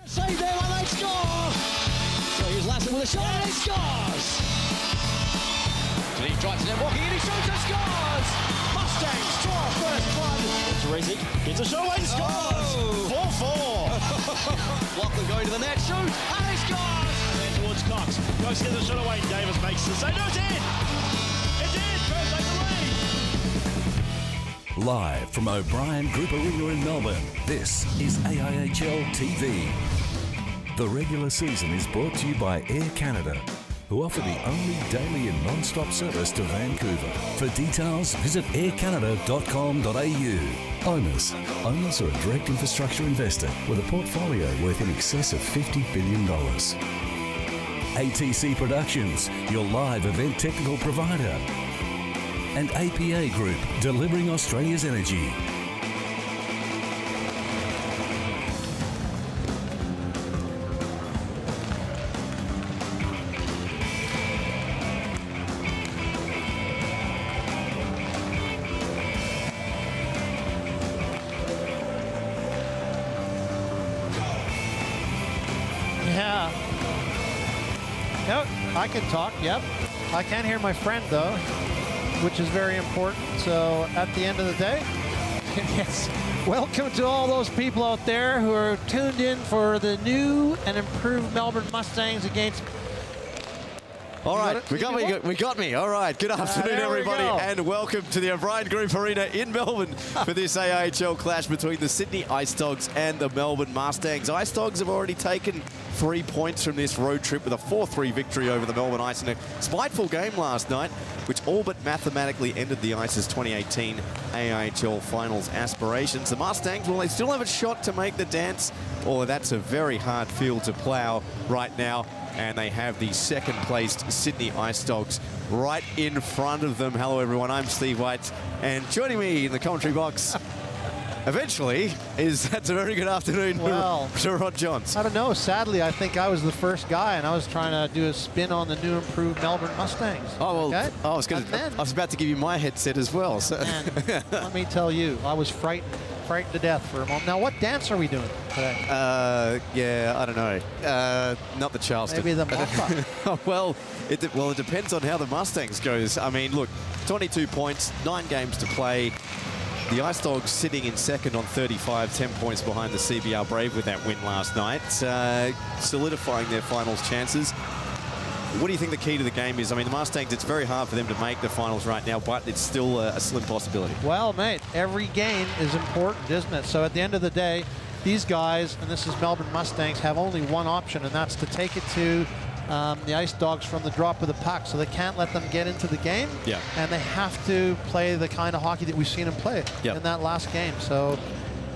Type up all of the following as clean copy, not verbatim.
Save there and they score! So here's Lassen with a shot and he scores! He drives it in, walking in, he shoots and scores! Mustangs draw first one! Teresi gets a shot away and scores! 4-4! Lachlan going to the net, shoots and he scores! And then towards Cox, Cox gets a shot away, Davis makes the save. No, it's in! It's in! First take the lead! Live from O'Brien Group Arena in Melbourne, this is AIHL TV. The regular season is brought to you by Air Canada, who offer the only daily and non-stop service to Vancouver. For details, visit aircanada.com.au. Owners are a direct infrastructure investor with a portfolio worth in excess of $50 billion. ATC Productions, your live event technical provider. And APA Group, delivering Australia's energy. Yeah. Yep, I can talk, yep. I can't hear my friend though, which is very important. So at the end of the day, yes, welcome to all those people out there who are tuned in for the new and improved Melbourne Mustangs against... All right, we got me. All right, good afternoon, everybody, and welcome to the O'Brien Group Arena in Melbourne for this AIHL clash between the Sydney Ice Dogs and the Melbourne Mustangs. Ice Dogs have already taken 3 points from this road trip with a 4-3 victory over the Melbourne Ice in a spiteful game last night, which all but mathematically ended the Ice's 2018 AIHL Finals aspirations. The Mustangs, well, they still have a shot to make the dance, although that's a very hard field to plough right now. And they have the second-placed Sydney Ice Dogs right in front of them. Hello, everyone. I'm Steve White, and joining me in the commentary box, eventually, that's a very good afternoon to Rod Johns. I don't know. Sadly, I think I was the first guy, and I was trying to do a spin on the new improved Melbourne Mustangs. Oh, well, okay? I was about to give you my headset as well. So. And let me tell you, I was frightened to death for a moment. Now, what dance are we doing today? Yeah, I don't know. Not the Charleston. Maybe the Mothra. well, it depends on how the Mustangs goes. I mean, look, 22 points, 9 games to play. The Ice Dogs sitting in second on 35, 10 points behind the CBR Brave with that win last night, solidifying their finals chances. What do you think the key to the game is? I mean, the Mustangs, it's very hard for them to make the finals right now, but it's still a slim possibility. Well, mate, every game is important, isn't it? So at the end of the day, these guys, and this is Melbourne Mustangs, have only one option, and that's to take it to the Ice Dogs from the drop of the puck. So they can't let them get into the game, and they have to play the kind of hockey that we've seen them play in that last game. So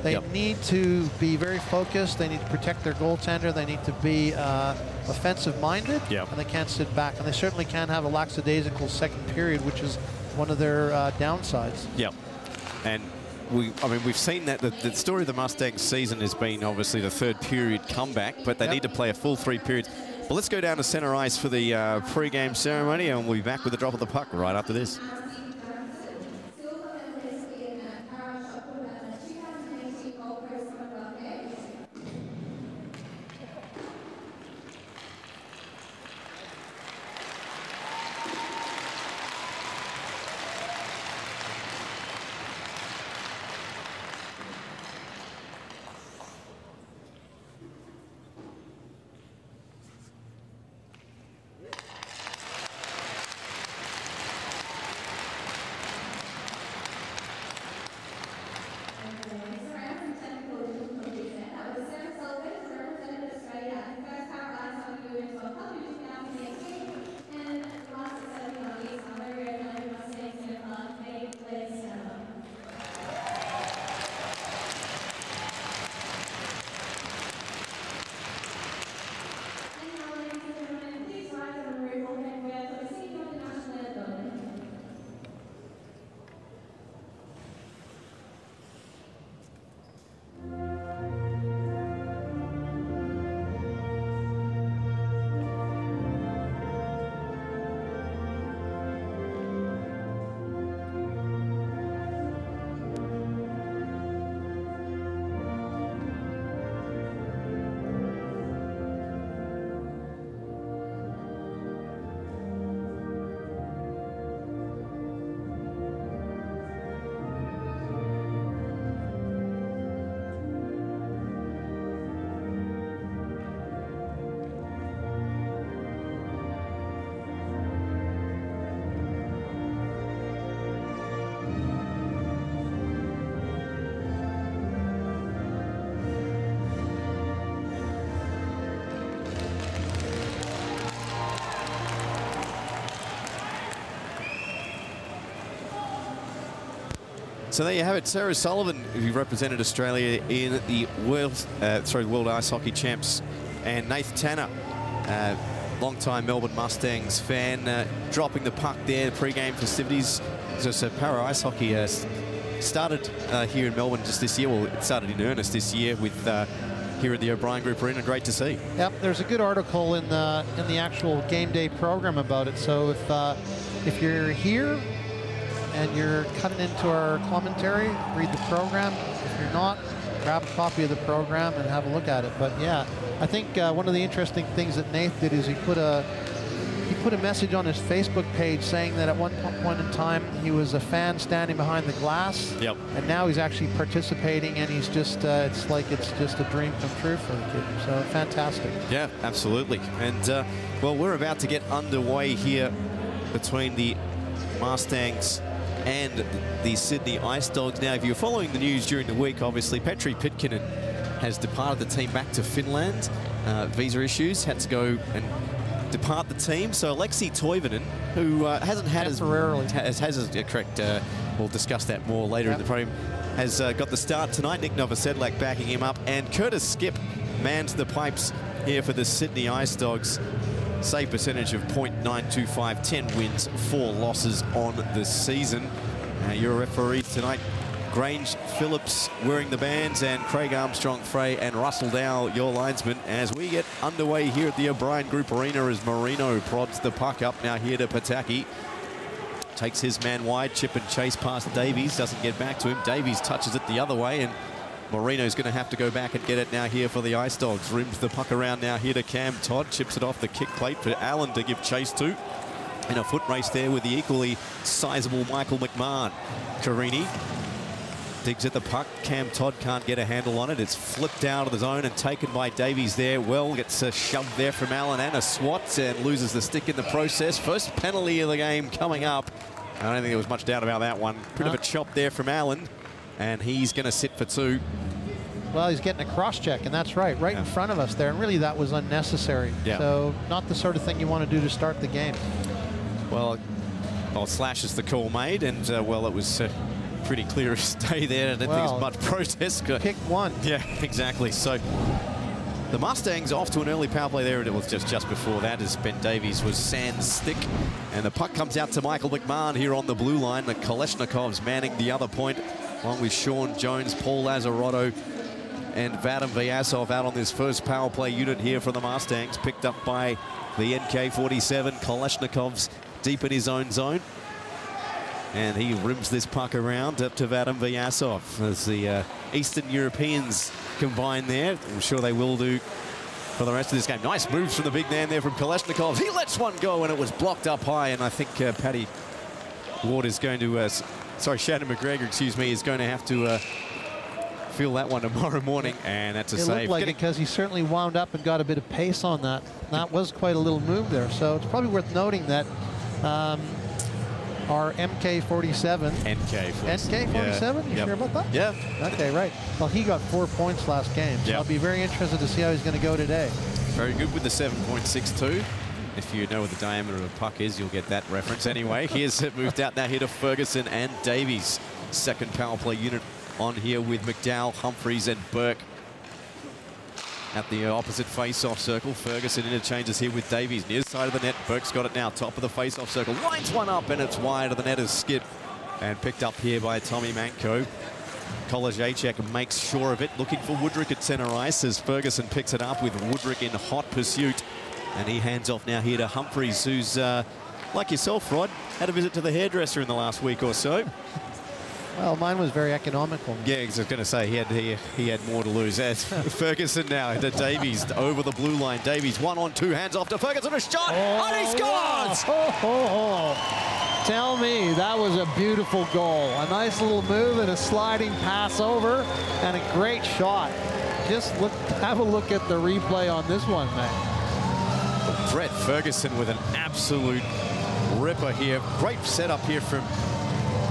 they need to be very focused. They need to protect their goaltender. They need to be offensive-minded, and they can't sit back. And they certainly can't have a lackadaisical second period, which is one of their downsides. Yep. And we've seen that the story of the Mustangs season has been obviously the third period comeback, but they need to play a full 3 periods. Well, let's go down to center ice for the pre-game ceremony, and we'll be back with the drop of the puck right after this. So there you have it. Sarah Sullivan, who represented Australia in the World Ice Hockey Champs, and Nathan Tanner, long-time Melbourne Mustangs fan, dropping the puck there, pre-game festivities. So Para Ice Hockey started here in Melbourne just this year. Well, it started in earnest this year with here at the O'Brien Group Arena. Great to see. Yep, there's a good article in the actual game day program about it. So if you're here and you're cutting into our commentary, read the program. If you're not, grab a copy of the program and have a look at it. But yeah, I think one of the interesting things that Nath did is he put a message on his Facebook page saying that at one point in time he was a fan standing behind the glass. Yep. And now he's actually participating, and he's just it's like it's just a dream come true for the kid. So fantastic. Yeah, absolutely. And well, we're about to get underway here between the Mustangs and the Sydney Ice Dogs. Now, if you're following the news during the week, obviously Petri Pitkinen has departed the team back to Finland. Visa issues, had to go and depart the team. So Alexei Toivonen, who hasn't had temporarily correct. We'll discuss that more later in the program. Has got the start tonight. Nick Novosedlak backing him up, and Curtis Skip mans the pipes here for the Sydney Ice Dogs. Save percentage of .925, 10 wins, 4 losses on the season. Your referee tonight, Grange Phillips wearing the bands, and Craig Armstrong-Frey and Russell Dow, your linesmen, as we get underway here at the O'Brien Group Arena as Marino prods the puck up now here to Pataki. Takes his man wide, chip and chase past Davies, doesn't get back to him. Davies touches it the other way, and Marino's going to have to go back and get it now here for the Ice Dogs. Rims the puck around now here to Cam Todd, chips it off the kick plate for Allen to give chase to. In a foot race there with the equally sizable Michael McMahon. Carini digs at the puck. Cam Todd can't get a handle on it. It's flipped out of the zone and taken by Davies there. Well, gets a shove there from Allen and a swat, and loses the stick in the process. First penalty of the game coming up. I don't think there was much doubt about that one. Bit of a chop there from Allen, and he's going to sit for 2. Well, he's getting a cross-check, and that's right in front of us there, and really that was unnecessary. Yeah. So not the sort of thing you want to do to start the game. Well, slash is the call made, and well, it was pretty clear as day there. I don't think there's much protest. Pick one. Yeah, exactly. So the Mustangs off to an early power play there. It was just before that as Ben Davies was sans stick. And the puck comes out to Michael McMahon here on the blue line. The Kalashnikov's manning the other point, along with Sean Jones, Paul Lazaroto, and Vadim Vyasov out on this first power play unit here for the Mustangs. Picked up by the NK-47. Kalashnikov's deep in his own zone. And he rims this puck around up to Vadim Vyasov as the Eastern Europeans combine there. I'm sure they will do for the rest of this game. Nice moves from the big man there from Kalashnikov. He lets one go, and it was blocked up high. And I think Paddy Ward is going to, Shannon McGregor, excuse me, is going to have to feel that one tomorrow morning. And that's a save. It looked like it because he certainly wound up and got a bit of pace on that. That was quite a little move there. So it's probably worth noting that our MK-47. NK-47? You sure about that? Yeah. Okay, right. Well, he got 4 points last game. So I'll be very interested to see how he's going to go today. Very good with the 7.62. If you know what the diameter of a puck is, you'll get that reference anyway. Here's it moved out now here to Ferguson and Davies. Second power play unit on here with McDowell, Humphreys, and Burke. At the opposite face-off circle, Ferguson interchanges here with Davies. Near side of the net, Burke's got it now, top of the face-off circle. Lines one up, and it's wide of the net as Skip. And picked up here by Tommy Manko. Kolajacek makes sure of it, looking for Woodrick at center ice as Ferguson picks it up with Woodrick in hot pursuit. And he hands off now here to Humphreys, who's, like yourself, Rod, had a visit to the hairdresser in the last week or so. Well, mine was very economical. Yeah, I was going to say he had more to lose. As Ferguson now to Davies over the blue line. Davies 1-on-2, hands off to Ferguson, a shot, and he scores! Tell me, that was a beautiful goal. A nice little move and a sliding pass over, and a great shot. Just have a look at the replay on this one, man. Brett Ferguson with an absolute ripper here. Great setup here from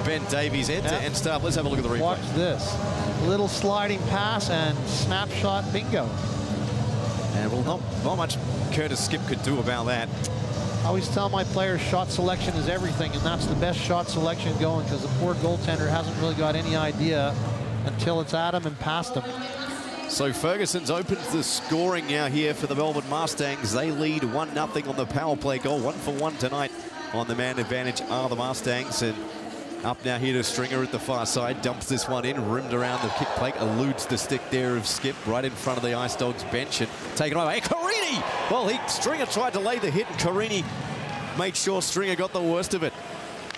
Ben Davies, end-to-end stuff. Let's have a look at the replay. Watch this. Little sliding pass and snapshot bingo. And well, not much Curtis Skip could do about that. I always tell my players shot selection is everything, and that's the best shot selection going, because the poor goaltender hasn't really got any idea until it's at him and past him. So Ferguson's opened the scoring now here for the Melbourne Mustangs. They lead 1-0 on the power play goal. 1-for-1 tonight on the man advantage are the Mustangs. And up now here to Stringer at the far side. Dumps this one in, rimmed around the kick plate. Eludes the stick there of Skip right in front of the Ice Dogs bench and taken away. Hey, Carini! Well, Stringer tried to lay the hit and Carini made sure Stringer got the worst of it.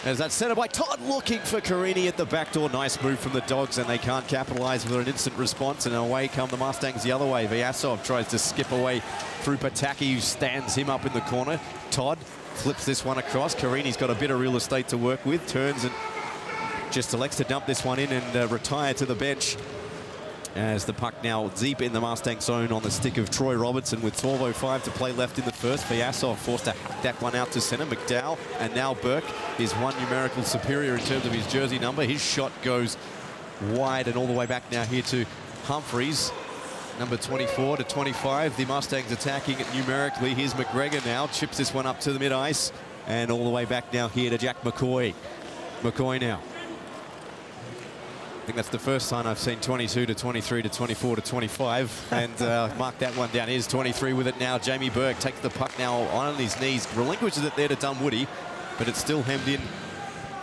As that centre by Todd looking for Carini at the back door. Nice move from the Dogs, and they can't capitalise with an instant response. And away come the Mustangs the other way. Vyasov tries to skip away through Pataki, who stands him up in the corner. Todd flips this one across. Carini's got a bit of real estate to work with. Turns and just elects to dump this one in and retire to the bench. As the puck now deep in the Mustang zone on the stick of Troy Robertson with 12:05 to play left in the first. Vyasov forced to hack that one out to centre. McDowell and now Burke is one numerical superior in terms of his jersey number. His shot goes wide and all the way back now here to Humphreys. Number 24 to 25. The Mustangs attacking it numerically. Here's McGregor now. Chips this one up to the mid-ice. And all the way back now here to Jack McCoy. McCoy now. I think that's the first time I've seen 22 to 23 to 24 to 25. And mark that one down. Here's 23 with it now. Jamie Burke takes the puck now on his knees. Relinquishes it there to Dunwoody. But it's still hemmed in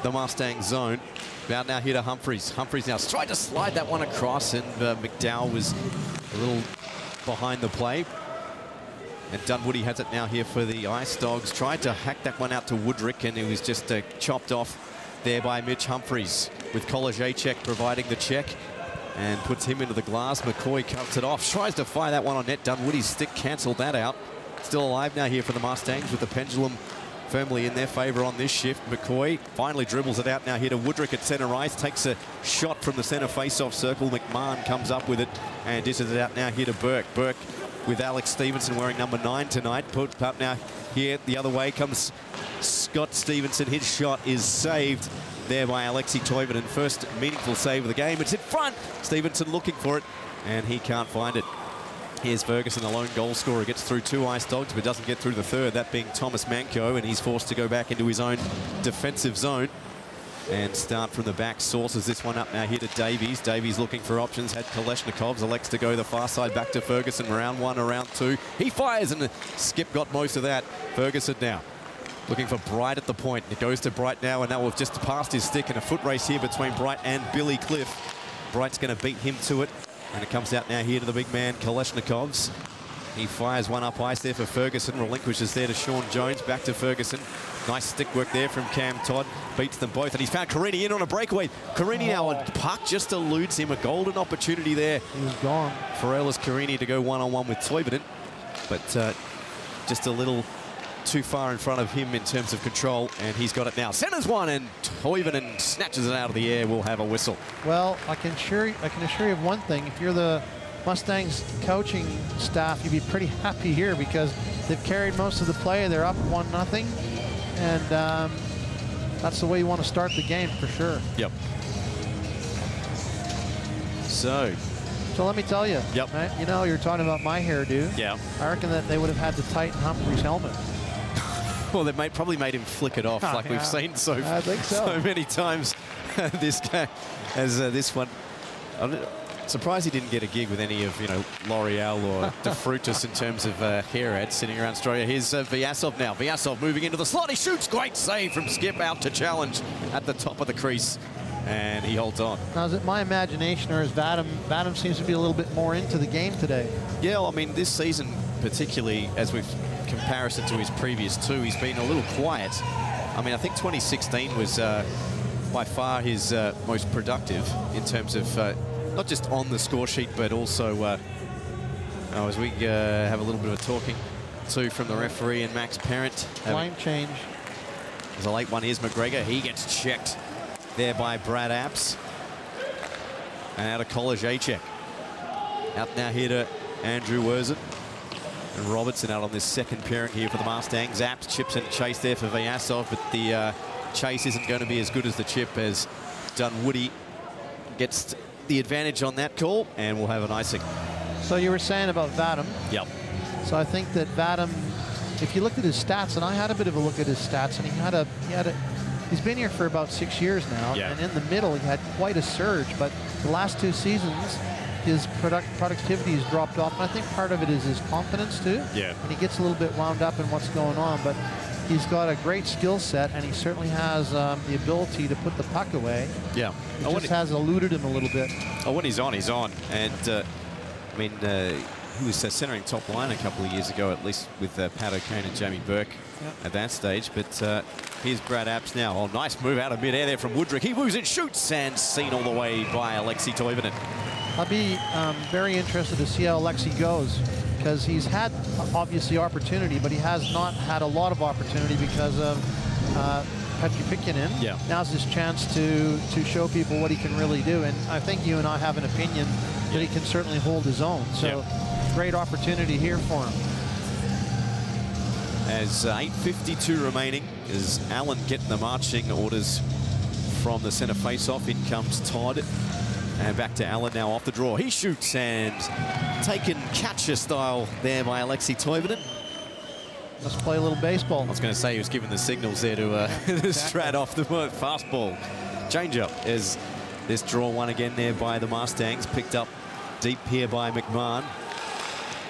the Mustang zone. About now here to Humphreys. Humphreys now tried to slide that one across. And McDowell was a little behind the play. And Dunwoody has it now here for the Ice Dogs. Tried to hack that one out to Woodrick. And it was just chopped off there by Mitch Humphreys, with Kolajacek providing the check and puts him into the glass. McCoy cuts it off, tries to fire that one on net. Dunwoody's stick cancelled that out. Still alive now here for the Mustangs with the pendulum firmly in their favour on this shift. McCoy finally dribbles it out now here to Woodrick at centre ice. Takes a shot from the centre face-off circle. McMahon comes up with it and dishes it out now here to Burke. Burke with Alex Stevenson wearing number 9 tonight. Put up now here the other way comes Scott Stevenson. His shot is saved there by Alexei Toivonen. First meaningful save of the game. It's in front. Stevenson looking for it, and he can't find it. Here's Ferguson, the lone goal scorer. Gets through 2 Ice Dogs, but doesn't get through the third, that being Thomas Manko, and he's forced to go back into his own defensive zone and start from the back. Sources this one up now here to Davies. Davies looking for options. Had Kalashnikovs. Elects to go the far side back to Ferguson. Round 1 or round 2. He fires, and Skip got most of that. Ferguson now looking for Bright at the point. It goes to Bright now, and that will just past his stick in a foot race here between Bright and Billy Cliff. Bright's going to beat him to it, and it comes out now here to the big man, Kalashnikovs. He fires one up ice there for Ferguson. Relinquishes there to Sean Jones. Back to Ferguson. Nice stick work there from Cam Todd. Beats them both, and he's found Carini in on a breakaway. Carini now, and puck just eludes him. A golden opportunity there. He was gone. For Ellis Carini to go one-on-one with Toivonen, but just a little too far in front of him in terms of control, and he's got it now. Centers one, and Toivonen snatches it out of the air. We'll have a whistle. Well, I can assure you of one thing. If you're the Mustangs coaching staff, you'd be pretty happy here, because they've carried most of the play. They're up 1-0, and that's the way you want to start the game for sure. Yep. So let me tell you. Yep. Right, you know, you're talking about my hairdo. Yeah. I reckon that they would have had to tighten Humphrey's helmet. Well, they probably made him flick it off, like we've seen so many times this game as this one. I'm surprised he didn't get a gig with any of, L'Oreal or De Frutis in terms of hair ads sitting around Australia. Here's Vyasov now. Vyasov moving into the slot. He shoots. Great save from Skip, out to challenge at the top of the crease. And he holds on. Now, is it my imagination, or is Vadim? Vadim seems to be a little bit more into the game today. Yeah, well, I mean, this season, particularly as we've comparison to his previous 2, he's been a little quiet. I mean, I think 2016 was by far his most productive in terms of not just on the score sheet, but also as we have a little bit of a talking to from the referee and Max Parent. Line change. There's a late one. Here's McGregor. He gets checked there by Brad Apps. And out of Kolajacek. Out now here to Andrew Wurzin. And Robertson out on this second pairing here for the Mustangs. Apps chips and chase there for Vyasov, but the chase isn't going to be as good as the chip, as Dunwoody gets the advantage on that call, and we'll have an icing. So you were saying about Vadim. Yep. So I think that Vadim if you looked at his stats, and I had a bit of a look at his stats, and he's been here for about 6 years now, Yeah. and in the middle he had quite a surge, but the last 2 seasons his productivity has dropped off, and I think part of it is his confidence too. Yeah. And he gets a little bit wound up in what's going on, but he's got a great skill set, and he certainly has the ability to put the puck away. Yeah. It just has eluded him a little bit. Oh, when he's on, he's on. And, I mean, he was centering top line a couple of years ago, at least with Pat O'Kane and Jamie Burke at that stage. But here's Brad Apps now. Oh, nice move out of mid-air there from Woodrick. He moves it, shoots, and seen all the way by Alexi Toivonen. I'll be very interested to see how Alexi goes, because he's had, obviously, opportunity, but he has not had a lot of opportunity because of Petri Pikkinen. Yeah. Now's his chance to show people what he can really do, and I think you and I have an opinion that he can certainly hold his own. So great opportunity here for him. As 8:52 remaining, is Allen getting the marching orders from the centre face-off. In comes Todd. And back to Allen now off the draw. He shoots, and taken catcher style there by Alexi Toivonen. Let's play a little baseball. I was going to say he was giving the signals there to Strat off the fastball. Change-up as this draw one again there by the Mustangs. Picked up deep here by McMahon.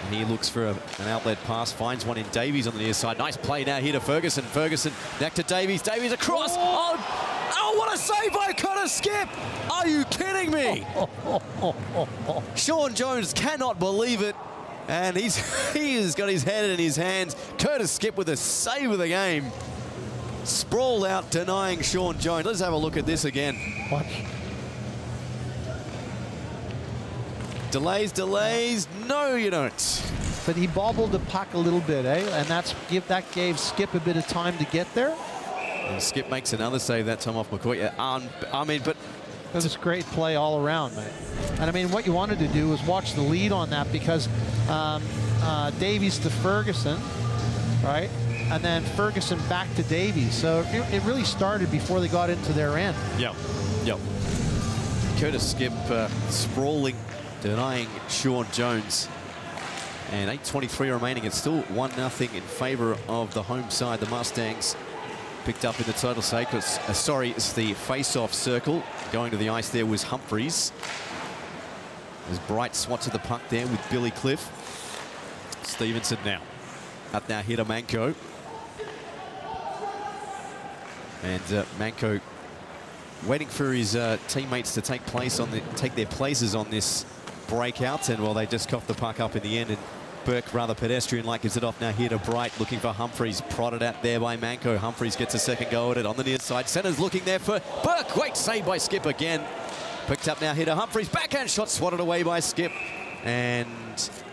And he looks for an outlet pass, finds one in Davies on the near side. Nice play now here to Ferguson. Ferguson back to Davies. Davies across. Oh, what a save by Curtis Skip! Are you kidding me? Sean Jones cannot believe it. And he has got his head in his hands. Curtis Skip with a save of the game. Sprawled out, denying Sean Jones. Let's have a look at this again. Watch. Delays. No, you don't. But he bobbled the puck a little bit, eh? And that gave Skip a bit of time to get there. And Skip makes another save that time off McCoy. I mean, but it was great play all around, mate. And I mean, what you wanted to do was watch the lead on that, because Davies to Ferguson, right? And then Ferguson back to Davies. So it really started before they got into their end. Yep. Curtis Skip sprawling, denying Sean Jones. And 8:23 remaining. It's still 1-0 in favour of the home side. The Mustangs picked up in the total circle. Sorry, it's the face-off circle. Going to the ice there was Humphreys. As Bright swats at the puck there with Billy Cliff. Stevenson now. Up now here to Manko. And Manko waiting for his teammates to take their places on this breakout. And well, they just coughed the puck up in the end. And Burke, rather pedestrian-like, gives it off now here to Bright, looking for Humphreys. Prodded out there by Manko. Humphreys gets a second go at it on the near side. Centre's looking there for Burke. Great save by Skip again. Picked up now here to Humphreys. Backhand shot swatted away by Skip. And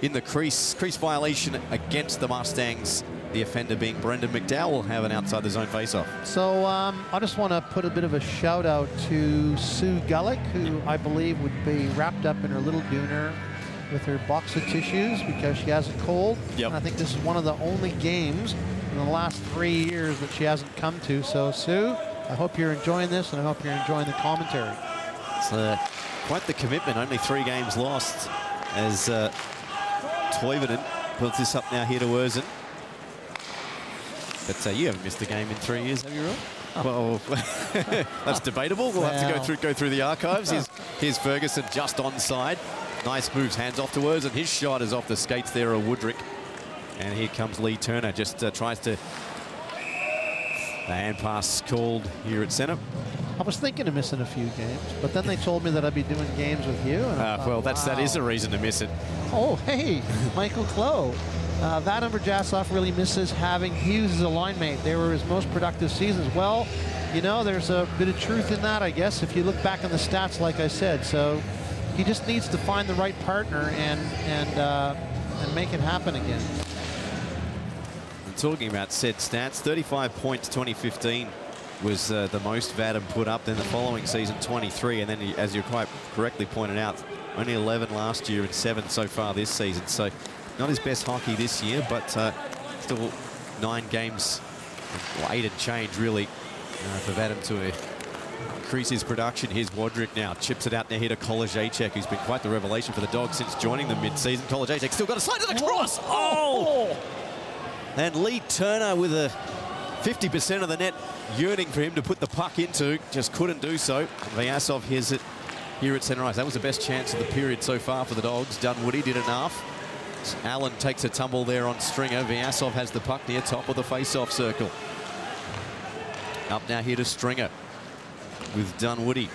in the crease violation against the Mustangs. The offender being Brendan McDowell will have an outside the zone face-off. So I just want to put a bit of a shout out to Sue Gullick, who I believe would be wrapped up in her little dooner with her box of tissues because she has a cold. Yep. And I think this is one of the only games in the last 3 years that she hasn't come to. So Sue, I hope you're enjoying this, and I hope you're enjoying the commentary. It's quite the commitment. Only 3 games lost as Toivonen builds this up now here to Erzin. But you haven't missed a game in 3 years, have you, Roy? Oh. Well, that's debatable. We'll have to go through the archives. Here's Ferguson just onside. Nice moves, hands off to Erzin. His shot is off the skates there of Woodrick. And here comes Lee Turner. Just tries to... The hand pass called here at centre. I was thinking of missing a few games, but then they told me that I'd be doing games with you. And I thought, well, that is a reason to miss it. Oh, hey, Michael Clough. Vadim Berjasov really misses having Hughes as a line mate. They were his most productive seasons. Well, you know, there's a bit of truth in that, I guess, if you look back in the stats, like I said. So he just needs to find the right partner and make it happen again. And talking about said stats, 35 points 2015 was the most Vadim put up. Then the following season, 23. And then, as you quite correctly pointed out, only 11 last year and 7 so far this season. So not his best hockey this year, but still 9 games, or 8 and change, really, for Vadim to increase his production. Here's Wodrick now. Chips it out there here to Kolajacek, who's been quite the revelation for the Dogs since joining them mid-season. Kolajacek still got a slide to the cross. Oh! And Lee Turner with a 50% of the net yearning for him to put the puck into, just couldn't do so. Vyasov hears it here at centre ice. That was the best chance of the period so far for the Dogs. Dunwoody did enough. Allen takes a tumble there on Stringer. Vyasov has the puck near top of the face-off circle. Up now here to Stringer with Dunwoody.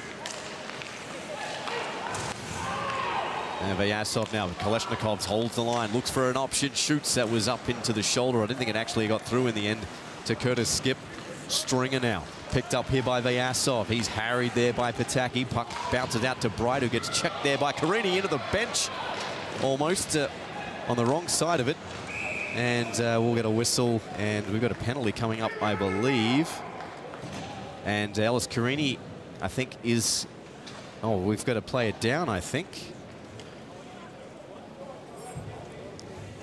And Vyasov now, Kalashnikov holds the line, looks for an option, shoots. That was up into the shoulder. I didn't think it actually got through in the end to Curtis Skip. Stringer now, picked up here by Vyasov. He's harried there by Pataki. Puck bounces out to Bright, who gets checked there by Carini into the bench. Almost on the wrong side of it. And we'll get a whistle, and we've got a penalty coming up, I believe. And Ellis Carini, I think, is... Oh, we've got to play it down, I think.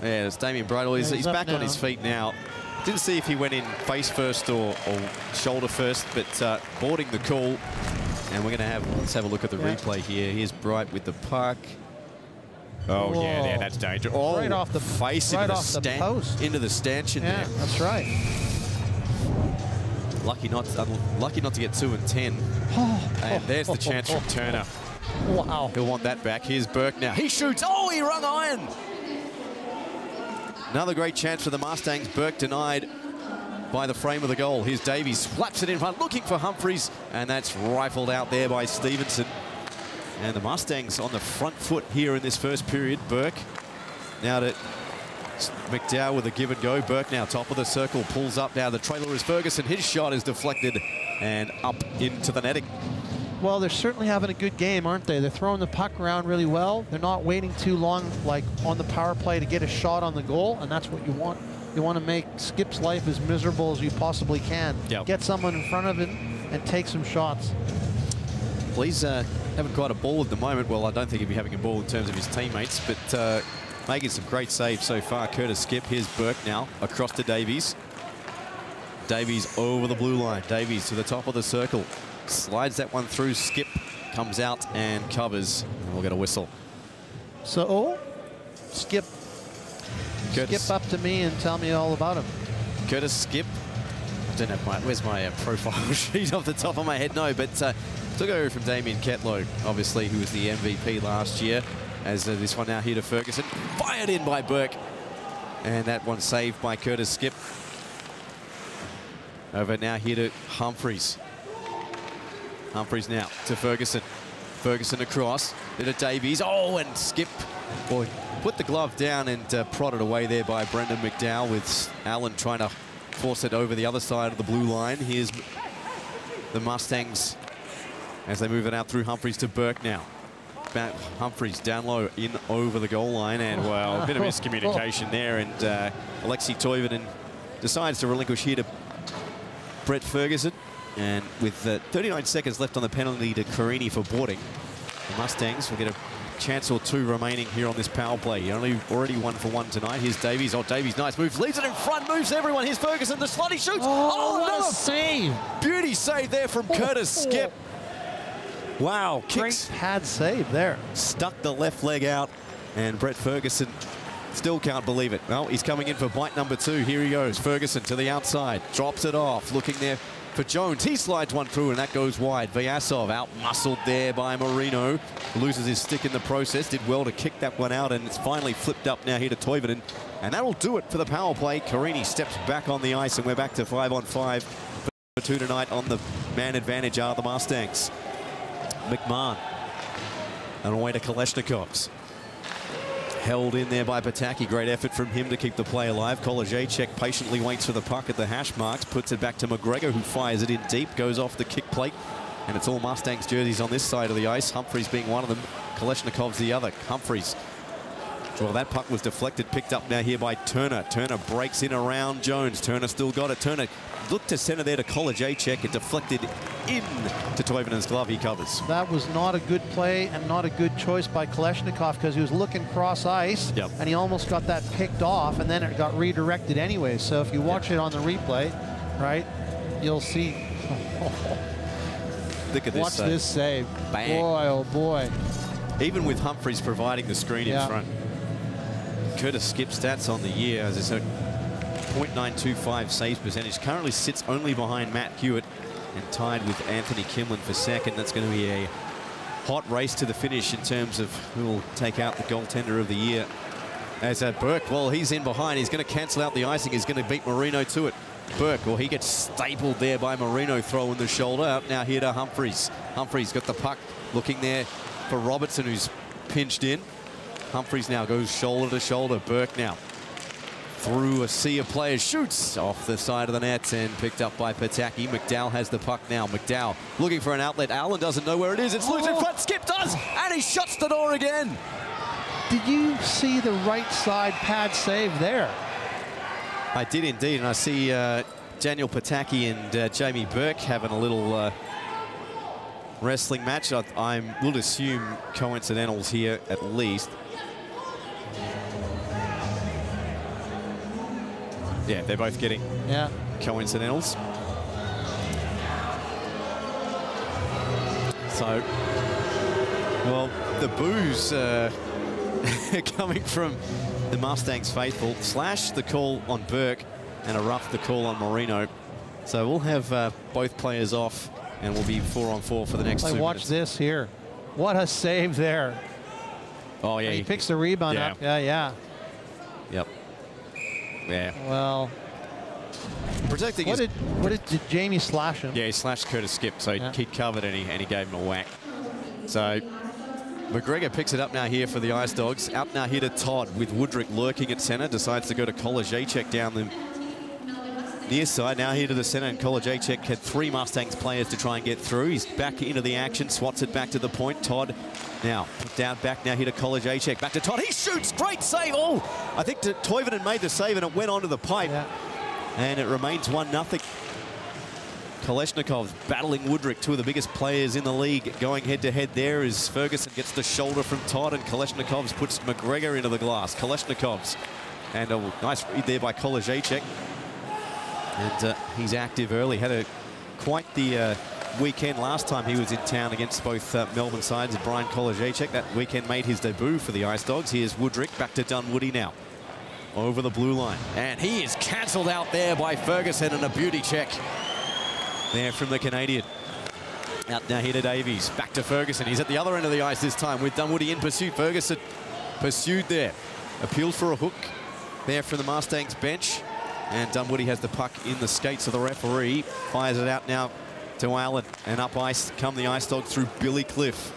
Yeah, it's Damien Bridle. He's back now on his feet now. Didn't see if he went in face first or shoulder first, but boarding the call. And we're going to have, let's have a look at the replay here. Here's Bright with the puck. Oh, whoa. Yeah, that's dangerous. Oh, right off the face right into, off the post. Into the stanchion there. That's right. Lucky not to get 2 and 10. And there's the chance from Turner. Wow. He'll want that back. Here's Burke now. He shoots. Oh, he rung iron. Another great chance for the Mustangs. Burke denied by the frame of the goal. Here's Davies, slaps it in front, looking for Humphries, and that's rifled out there by Stevenson. And the Mustangs on the front foot here in this first period. Burke now to McDowell with a give and go. Burke now top of the circle, pulls up now. The trailer is Ferguson. His shot is deflected and up into the netting. Well, they're certainly having a good game, aren't they? They're throwing the puck around really well. They're not waiting too long, like on the power play, to get a shot on the goal, and that's what you want. You want to make Skip's life as miserable as you possibly can. Yep. Get someone in front of him and take some shots. Well, he's having quite a ball at the moment. Well, I don't think he'll be having a ball in terms of his teammates, but making some great saves so far. Curtis Skip. Here's Burke now across to Davies. Davies over the blue line. Davies to the top of the circle. Slides that one through. Skip comes out and covers. And we'll get a whistle. So, Skip. Curtis. Skip up to me and tell me all about him. Curtis Skip. I don't have my, where's my profile sheet off the top of my head? No, but took over from Damien Ketlow, obviously, who was the MVP last year. As this one now here to Ferguson. Fired in by Burke. And that one saved by Curtis Skip. Over now here to Humphries. Humphries now to Ferguson. Ferguson across. Then to Davies. Oh, and Skip. Boy, put the glove down and prodded away there by Brendan McDowell, with Allen trying to force it over the other side of the blue line. Here's the Mustangs as they move it out through Humphries to Burke now. Humphries down low in over the goal line, and well, a bit of miscommunication there, and Alexei Toivonen decides to relinquish here to Brett Ferguson. And with 39 seconds left on the penalty to Carini for boarding, the Mustangs will get a chance or two remaining here on this power play. He already 1 for 1 tonight. Here's Davies. Oh, Davies, nice move. Leaves it in front, moves everyone. Here's Ferguson. The slot, he shoots. Oh, another save. Beauty save there from Curtis Skip. Wow. Great pad save there. Stuck the left leg out, and Brett Ferguson still can't believe it. Well, he's coming in for bite number 2. Here he goes. Ferguson to the outside. Drops it off. Looking there for Jones. He slides one through, and that goes wide. Vyasov out-muscled there by Marino. Loses his stick in the process. Did well to kick that one out, and it's finally flipped up now here to Toivonen. And that'll do it for the power play. Carini steps back on the ice, and we're back to 5-on-5 for 2 tonight. On the man advantage are the Mustangs. McMahon on the way to Kalashnikov's. Held in there by Pataki. Great effort from him to keep the play alive. Kolajacek patiently waits for the puck at the hash marks. Puts it back to McGregor, who fires it in deep. Goes off the kick plate. And it's all Mustangs jerseys on this side of the ice. Humphries being one of them. Kalashnikov's the other. Humphries. Well, that puck was deflected. Picked up now here by Turner. Turner breaks in around Jones. Turner still got it. Turner looked to center there to Kolajacek. It deflected in to Toivonen's glove. He covers. That was not a good play and not a good choice by Kalashnikov, because he was looking cross ice, and he almost got that picked off, and then it got redirected anyway. So if you watch it on the replay, right, you'll see. Look at this. Watch this save. Bang. Boy, oh boy. Even with Humphries providing the screen in front. Curtis Skip stats on the year, as I said, .925 saves percentage. Currently sits only behind Matt Hewitt and tied with Anthony Kimlin for second. That's going to be a hot race to the finish in terms of who will take out the goaltender of the year. As Burke, well, he's in behind. He's going to cancel out the icing. He's going to beat Marino to it. Burke, well, he gets stapled there by Marino, throwing the shoulder. Up now here to Humphries. Humphries got the puck, looking there for Robertson, who's pinched in. Humphries now goes shoulder to shoulder. Burke now through a sea of players, shoots off the side of the net and picked up by Pataki. McDowell has the puck now. McDowell looking for an outlet. Allen doesn't know where it is. It's loose in front. Skip does, and he shuts the door again. Did you see the right side pad save there? I did indeed, and I see Daniel Pataki and Jamie Burke having a little wrestling match. I would assume coincidentals here at least. Yeah, they're both getting coincidentals. So, well, the boos coming from the Mustangs faithful. Slash the call on Burke and a rough the call on Marino. So we'll have both players off and we'll be 4-on-4 for the next 2 minutes. Watch this here. What a save there. Oh, yeah. He picks the rebound up. Yeah. Yep. Yeah. Well, protecting did Jamie slash him? Yeah, he slashed Curtis Skip, so he covered and he gave him a whack. So McGregor picks it up now here for the Ice Dogs. Out now here to Todd with Woodrick lurking at center. Decides to go to Kolajacek down the near side. Now here to the center, and Kolajacek had 3 Mustangs players to try and get through. He's back into the action, swats it back to the point. Todd now down back now here to Kolajacek. Back to Todd. He shoots. Great save. Oh, I think Toivonen made the save and it went onto the pipe. Yeah. And it remains 1-0. Kalashnikov's battling Woodrick, 2 of the biggest players in the league. Going head-to-head there as Ferguson gets the shoulder from Todd, and Kalashnikov's puts McGregor into the glass. Kalashnikov's, and a nice read there by Kolajacek. And he's active early. Had quite the weekend last time he was in town against both Melbourne sides. Brian Kolajacek that weekend made his debut for the Ice Dogs. Here's Woodrick back to Dunwoody now. Over the blue line. And he is cancelled out there by Ferguson, and a beauty check there from the Canadian. Out now here to Davies. Back to Ferguson. He's at the other end of the ice this time with Dunwoody in pursuit. Ferguson pursued there. Appealed for a hook there from the Mustangs bench. And Dunwoody has the puck in the skates of the referee. Fires it out now to Allen. And up ice come the Ice Dogs through Billy Cliff.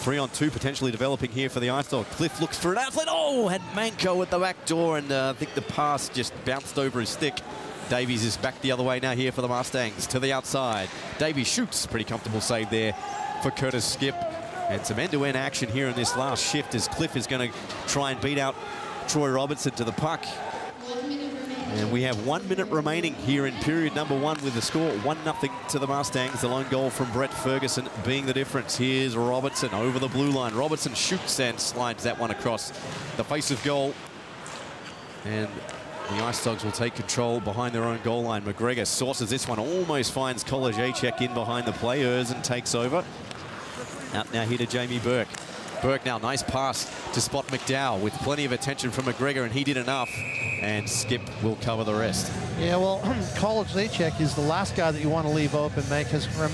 3-on-2 potentially developing here for the Ice Dog. Cliff looks for an outlet. Oh, had Manko at the back door, and I think the pass just bounced over his stick. Davies is back the other way now here for the Mustangs to the outside. Davies shoots. Pretty comfortable save there for Curtis Skip. And some end-to-end action here in this last shift as Cliff is going to try and beat out Troy Robertson to the puck. And we have 1 minute remaining here in period number 1 with the score 1-0 to the Mustangs. The lone goal from Brett Ferguson being the difference. Here's Robertson over the blue line. Robertson shoots and slides that one across the face of goal. And the Ice Dogs will take control behind their own goal line. McGregor sources this one, almost finds Kolajacek in behind the play. Erzin takes over. Out now here to Jamie Burke. Burke now, nice pass to spot McDowell with plenty of attention from McGregor, and he did enough. And Skip will cover the rest. Yeah, well, Kolajacek is the last guy that you want to leave open, mate, because from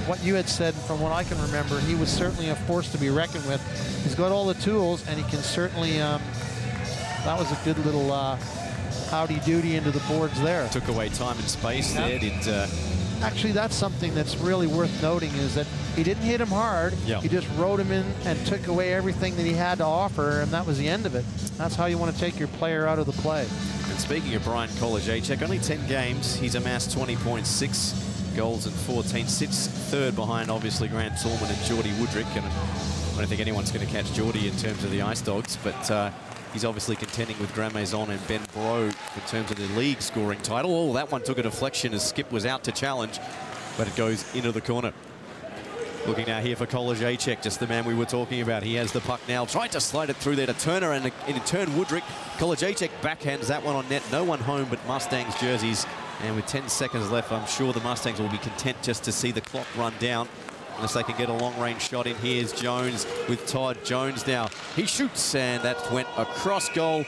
what you had said and from what I can remember, he was certainly a force to be reckoned with. He's got all the tools, and he can certainly, that was a good little howdy-doody into the boards there. Took away time and space there. Actually, that's something that's really worth noting, is that he didn't hit him hard. Yep. He just rode him in and took away everything that he had to offer, and that was the end of it. That's how you want to take your player out of the play. And speaking of Brian Kolajacek, only 10 games. He's amassed 20 points, 6 goals and 14. Sits third behind, obviously, Grant Tallman and Geordie Woodrick. And I don't think anyone's going to catch Geordie in terms of the Ice Dogs, but he's obviously contending with Graham Maison and Ben Bro in terms of the league scoring title. Oh, that one took a deflection as Skip was out to challenge, but it goes into the corner. Looking now here for Kolajacek, just the man we were talking about. He has the puck now, tried to slide it through there to Turner, and in turn Woodrick. Kolajacek backhands that one on net. No one home but Mustangs jerseys. And with 10 seconds left, I'm sure the Mustangs will be content just to see the clock run down. unless they can get a long-range shot in. Here's Jones with Todd. Jones now. He shoots, and that went across goal.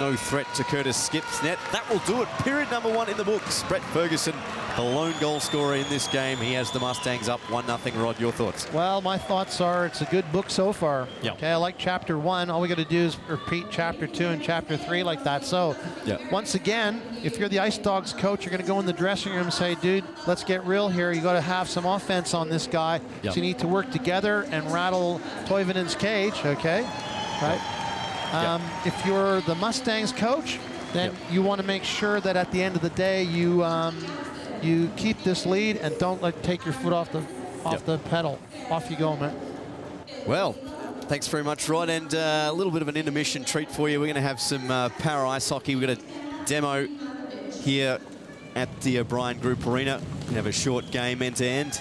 No threat to Curtis Skip's net. That will do it. Period number 1 in the books. Brett Ferguson, the lone goal scorer in this game. He has the Mustangs up 1-0. Rod, your thoughts? Well, my thoughts are it's a good book so far. Yep. Okay, I like chapter 1. All we got to do is repeat chapter 2 and chapter 3 like that. So, yep. Once again, if you're the Ice Dogs coach, you're going to go in the dressing room and say, dude, let's get real here. You got to have some offense on this guy. Yep. So you need to work together and rattle Toivonen's cage, okay? Right? If you're the Mustangs coach, then you want to make sure that at the end of the day you you keep this lead and don't take your foot off the pedal. Off you go, man. Well, thanks very much, Rod, and a little bit of an intermission treat for you. We're going to have some para ice hockey. We're going to demo here at the O'Brien Group Arena. We have a short game end to end,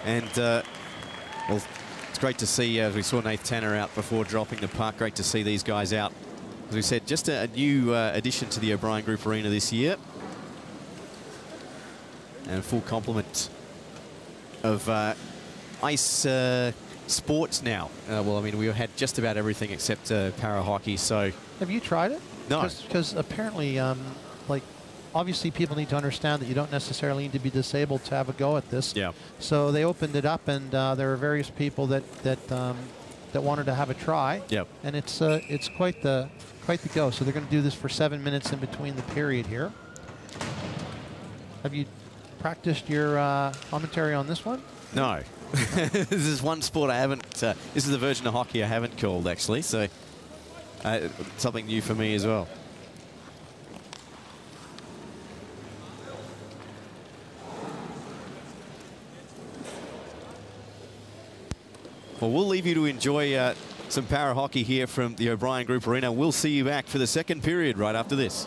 and well, it's great to see, as we saw Nath Tanner out before dropping the puck, great to see these guys out. As we said, just a new addition to the O'Brien Group Arena this year. And a full complement of ice sports now. Well, I mean, we had just about everything except para hockey, so... Have you tried it? No. Because apparently, obviously people need to understand that you don't necessarily need to be disabled to have a go at this. Yeah. So they opened it up, and there were various people that wanted to have a try. Yep. And it's quite the go. So they're going to do this for 7 minutes in between the period here. Have you practiced your commentary on this one? No. This is one sport I haven't... this is the version of hockey I haven't called, actually, so something new for me as well. Well, we'll leave you to enjoy some para hockey here from the O'Brien Group Arena. We'll see you back for the second period right after this.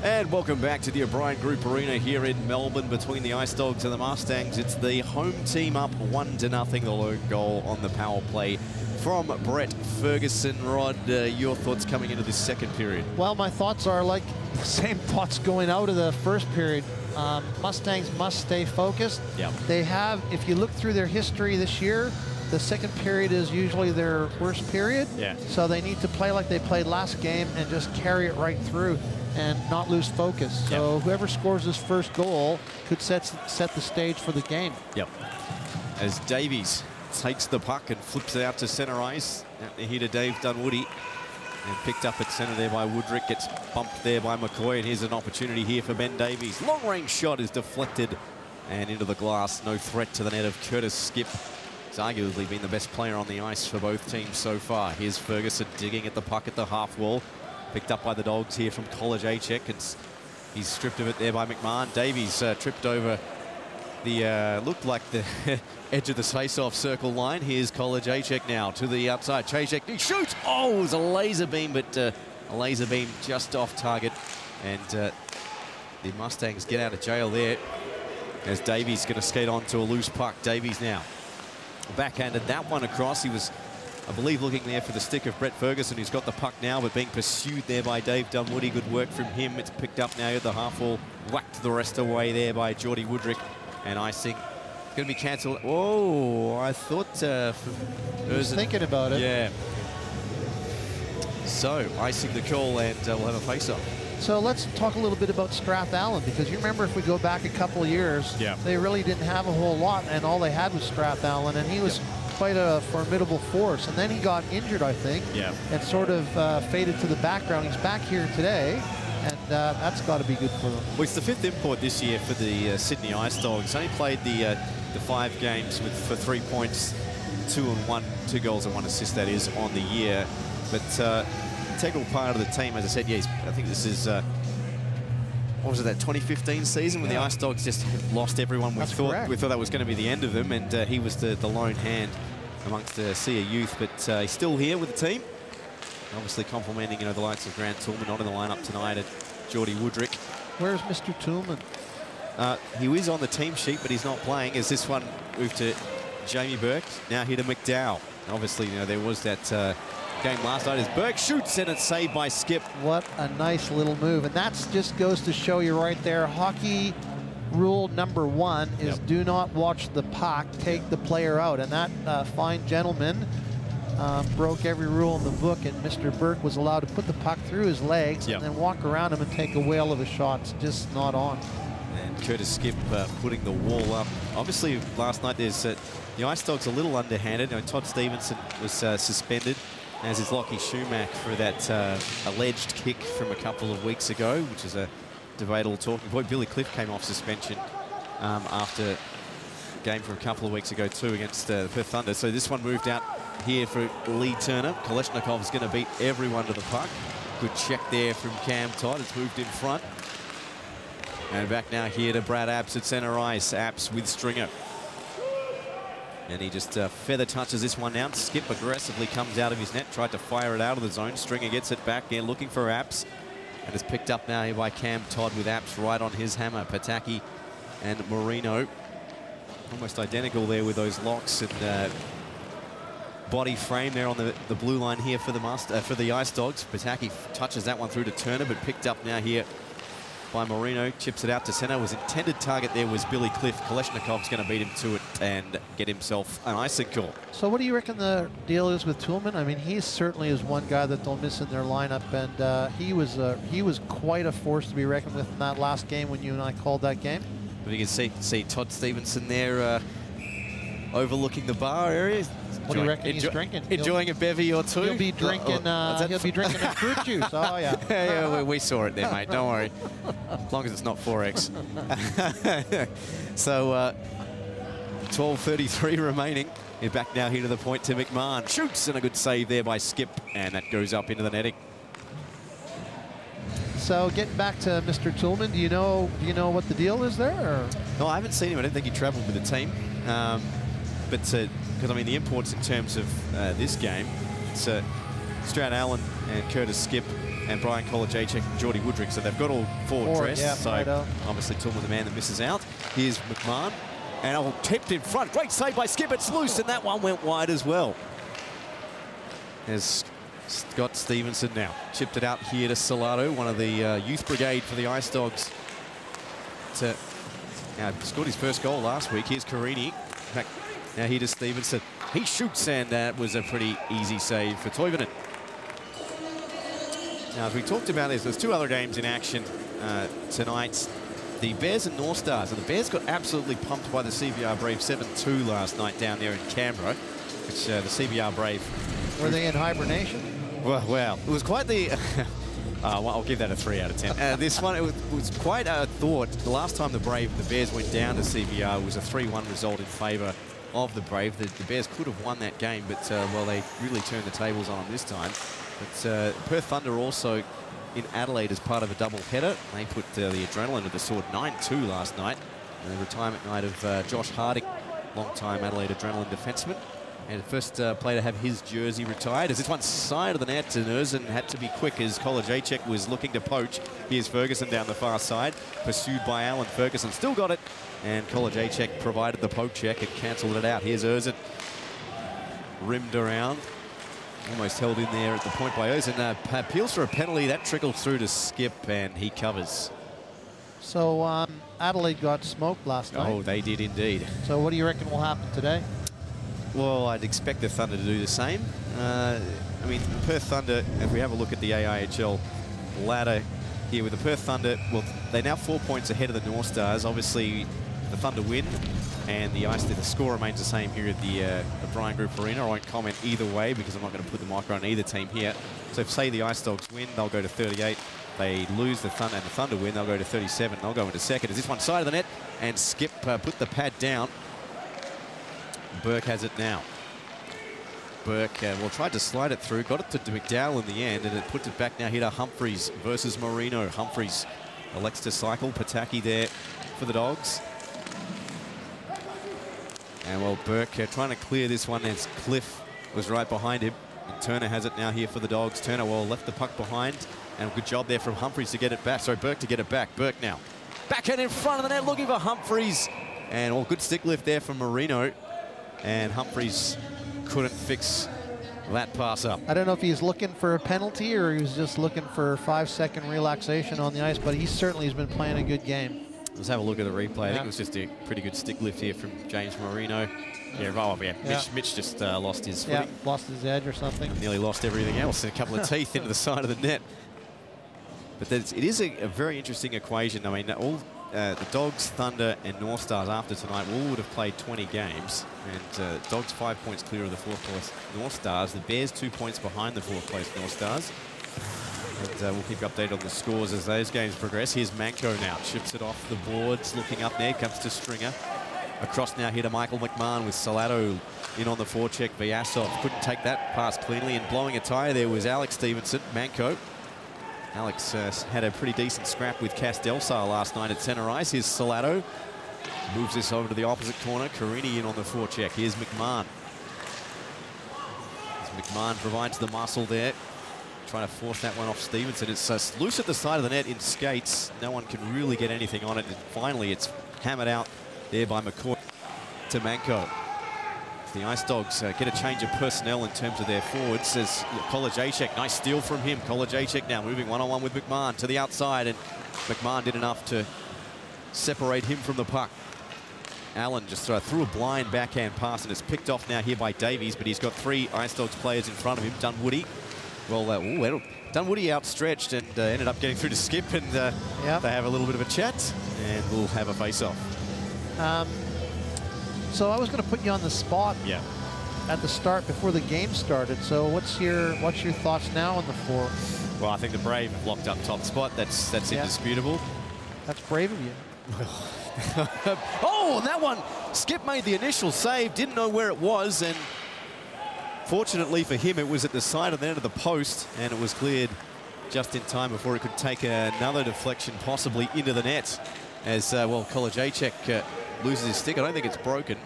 And welcome back to the O'Brien Group Arena here in Melbourne between the Ice Dogs and the Mustangs. It's the home team up 1-0, the lone goal on the power play from Brett Ferguson. Rod, your thoughts coming into this second period? Well, my thoughts are like the same thoughts going out of the first period. Mustangs must stay focused. Yep. They have, if you look through their history this year, the second period is usually their worst period. Yeah. So they need to play like they played last game and just carry it right through and not lose focus. So whoever scores this first goal could set the stage for the game. Yep. As Davies takes the puck and flips it out to centre ice. Out here to Dave Dunwoody. And picked up at centre there by Woodrick. Gets bumped there by McCoy. And here's an opportunity here for Ben Davies. Long-range shot is deflected and into the glass. No threat to the net of Curtis Skip. He's arguably been the best player on the ice for both teams so far. Here's Ferguson digging at the puck at the half wall. Picked up by the Dogs here from College Achek. He's stripped of it there by McMahon. Davies tripped over the, looked like the edge of the face-off circle line. Here's College Achek now to the outside. Chachek, he shoots! Oh, it was a laser beam, but a laser beam just off target. And the Mustangs get out of jail there as Davies going to skate on to a loose puck. Davies now backhanded that one across. He was, I believe, looking there for the stick of Brett Ferguson, who's got the puck now, but being pursued there by Dave Dunwoody. Good work from him. It's picked up now at the half wall. Whacked the rest away there by Geordie Woodrick. And icing going to be cancelled. Oh, I thought... I was thinking about it. Yeah. So, icing the call, and we'll have a face-off. So let's talk a little bit about Strathallan, because you remember if we go back a couple of years, they really didn't have a whole lot, and all they had was Strathallan, and he was quite a formidable force. And then he got injured, I think, and sort of faded to the background. He's back here today, and that's got to be good for them. Well, it's the 5th import this year for the Sydney Ice Dogs. Only played the 5 games for 3 points, 2 goals and 1 assist, that is, on the year. But integral part of the team, as I said, I think this is, what was it, that 2015 season when the Ice Dogs just lost everyone. We thought that was going to be the end of them, and he was the lone hand amongst the sea of youth. But he's still here with the team. Obviously complimenting, the likes of Grant Toolman, not in the lineup tonight, and Geordie Woodrick. Where's Mr. Toolman? He is on the team sheet, but he's not playing. As this one moved to Jamie Burke, now here to McDowell. Obviously, there was that game last night as Burke shoots, and it's saved by Skip. What a nice little move. And that just goes to show you right there, hockey rule number 1 is do not watch the puck, take the player out. And that fine gentleman broke every rule in the book, and Mr. Burke was allowed to put the puck through his legs and then walk around him and take a whale of a shot. It's just not on. And Curtis Skip putting the wall up. Obviously, last night there's the Ice Dogs a little underhanded. Todd Stevenson was suspended, as is Lockie Schumack, for that alleged kick from a couple of weeks ago, which is a debatable talking point. Billy Cliff came off suspension after a game from a couple of weeks ago too against the Perth Thunder. So this one moved out here for Lee Turner. Koleshnikov is going to beat everyone to the puck. Good check there from Cam Todd. It's moved in front. And back now here to Brad Apps at centre ice. Apps with Stringer. And he just feather touches this one out. Skip aggressively comes out of his net, tried to fire it out of the zone. Stringer gets it back there, looking for Apps. And it's picked up now here by Cam Todd with Apps right on his hammer. Pataki and Marino almost identical there with those locks and body frame there on the blue line here for the Ice Dogs. Pataki touches that one through to Turner, but picked up now here by Marino. Chips it out to centre. Was intended target there was Billy Cliff. Koleshnikov's going to beat him to it and get himself an icing call. So what do you reckon the deal is with Toolman? I mean, he certainly is one guy that they'll miss in their lineup, and he was quite a force to be reckoned with in that last game when you and I called that game. But you can see Todd Stevenson there overlooking the bar area. What do you reckon he's drinking? Enjoying a bevy or two. He'll be drinking. He'll be drinking a fruit juice. Oh yeah. Yeah, we saw it there, mate. Don't worry. As long as it's not 4X. So 12:33 remaining. He's back now here to the point to McMahon. Shoots, and a good save there by Skip, and that goes up into the netting. So getting back to Mr. Toolman, do you know what the deal is there? Or? No, I haven't seen him. I don't think he travelled with the team. But because I mean the imports in terms of this game, it's Strathallan and Curtis Skip and Brian Kolajacek and Geordie Woodring. So they've got all four dressed. Yeah, so obviously Tillman, the man that misses out. Here's McMahon. And all tipped in front. Great save by Skip. It's loose, and that one went wide as well. As Scott Stevenson now chipped it out here to Salado, one of the youth brigade for the Ice Dogs. Now, scored his first goal last week. Here's Carini. Now here to Stevenson. He shoots, and that was a pretty easy save for Toivonen. Now, as we talked about this, there's two other games in action tonight. The Bears and North Stars. And the Bears got absolutely pumped by the CBR Brave 7-2 last night down there in Canberra, which the CBR Brave... Were they in hibernation? Well, it was quite the... well, I'll give that a 3 out of 10. This one, it was quite a thought. The last time the Bears went down to CBR was a 3-1 result in favour of the Brave. The Bears could have won that game, but, well, they really turned the tables on them this time. But Perth Thunder also in Adelaide as part of a double header. They put the Adrenaline to the sword 9-2 last night. And the retirement night of Josh Harding, long-time Adelaide Adrenaline defenseman. And the first player to have his jersey retired as this one side of the net, and Erzin had to be quick as Kolajacek was looking to poach. Here's Ferguson down the far side, pursued by Allen. Ferguson still got it, and Kolajacek provided the poke check and cancelled it out. Here's Erzin, rimmed around. Almost held in there at the point by Erzin. Appeals for a penalty. That trickles through to Skip, and he covers. So Adelaide got smoked last night. Oh, they did indeed. So what do you reckon will happen today? Well, I'd expect the Thunder to do the same. I mean, Perth Thunder, if we have a look at the AIHL ladder here with the Perth Thunder, well, they're now 4 points ahead of the North Stars. Obviously, the Thunder win, and the score remains the same here at the Bryan Group Arena. I won't comment either way because I'm not going to put the micro on either team here. So if, say, the Ice Dogs win, they'll go to 38. They lose the Thunder, and the Thunder win, they'll go to 37. They'll go into second. As this one side of the net, and Skip put the pad down. Burke has it now. Burke, well, tried to slide it through, got it to McDowell in the end, and it puts it back now here to Humphreys versus Marino. Humphreys elects to cycle. Pataki there for the Dogs. And, well, Burke trying to clear this one as Cliff was right behind him. And Turner has it now here for the Dogs. Turner, well, left the puck behind, and good job there from Humphreys to get it back. Sorry, Burke to get it back. Burke now. Backhand in front of the net, looking for Humphreys. And, well, good stick lift there from Marino. And Humphreys couldn't fix that pass up. I don't know if he's looking for a penalty or he was just looking for 5-second relaxation on the ice, but he certainly has been playing a good game. Let's have a look at the replay. I think it was just a pretty good stick lift here from James Marino. Yeah. Mitch just lost his footing. Yeah, lost his edge or something. And nearly lost everything else. And a couple of teeth into the side of the net. But it is a very interesting equation. I mean, all the Dogs, Thunder, and North Stars after tonight all would have played 20 games. And Dogs 5 points clear of the fourth place North Stars. The Bears 2 points behind the fourth place North Stars. And we'll keep you updated on the scores as those games progress. Here's Manco now. Chips it off the boards. Looking up there. Comes to Stringer. Across now here to Michael McMahon with Salado in on the forecheck. Vyasov couldn't take that pass cleanly. And blowing a tyre there was Alex Stevenson. Manco. Alex had a pretty decent scrap with Castelsar last night at centre ice. Here's Salado. Moves this over to the opposite corner. Carini in on the forecheck. Here's McMahon. McMahon provides the muscle there. Trying to force that one off Stevenson. It's loose at the side of the net in skates. No one can really get anything on it. And finally, it's hammered out there by McCoy to Manco. The Ice Dogs get a change of personnel in terms of their forwards. Says Kolajacek, nice steal from him. Kolajacek now moving one-on-one with McMahon to the outside, and McMahon did enough to separate him from the puck. Allen just threw a blind backhand pass, and it's picked off now here by Davies, but he's got 3 Ice Dogs players in front of him. Dunwoody, well, Dunwoody outstretched and ended up getting through to Skip, and they have a little bit of a chat, and we'll have a face-off. So I was going to put you on the spot at the start before the game started. So what's your thoughts now on the floor? Well, I think the Brave have locked up top spot. That's indisputable. That's brave of you. Oh, and that one, Skip made the initial save, didn't know where it was, and fortunately for him, it was at the side of the end of the post, and it was cleared just in time before it could take another deflection, possibly into the net. As, well, Kolajacek loses his stick. I don't think it's broken.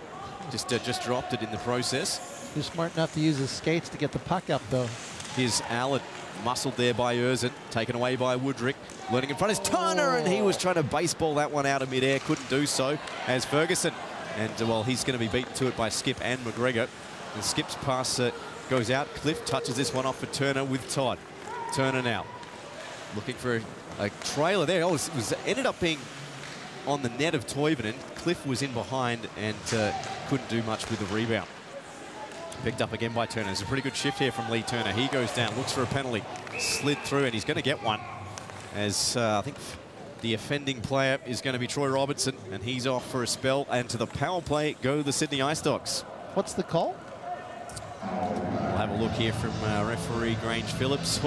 Just dropped it in the process. He's smart enough to use his skates to get the puck up, though. Here's Allen muscled there by Erzen, taken away by Woodrick. Learning in front is Turner, and he was trying to baseball that one out of midair, couldn't do so, as Ferguson. And, well, he's going to be beaten to it by Skip and McGregor. And Skip's pass goes out. Cliff touches this one off for Turner with Todd. Turner now looking for a trailer there. Oh, it ended up being on the net of Toivonen. Cliff was in behind and couldn't do much with the rebound. Picked up again by Turner. There's a pretty good shift here from Lee Turner. He goes down, looks for a penalty, slid through, and he's going to get one. As I think the offending player is going to be Troy Robertson, and he's off for a spell. And to the power play go the Sydney Ice Dogs. What's the call? We'll have a look here from referee Grange Phillips.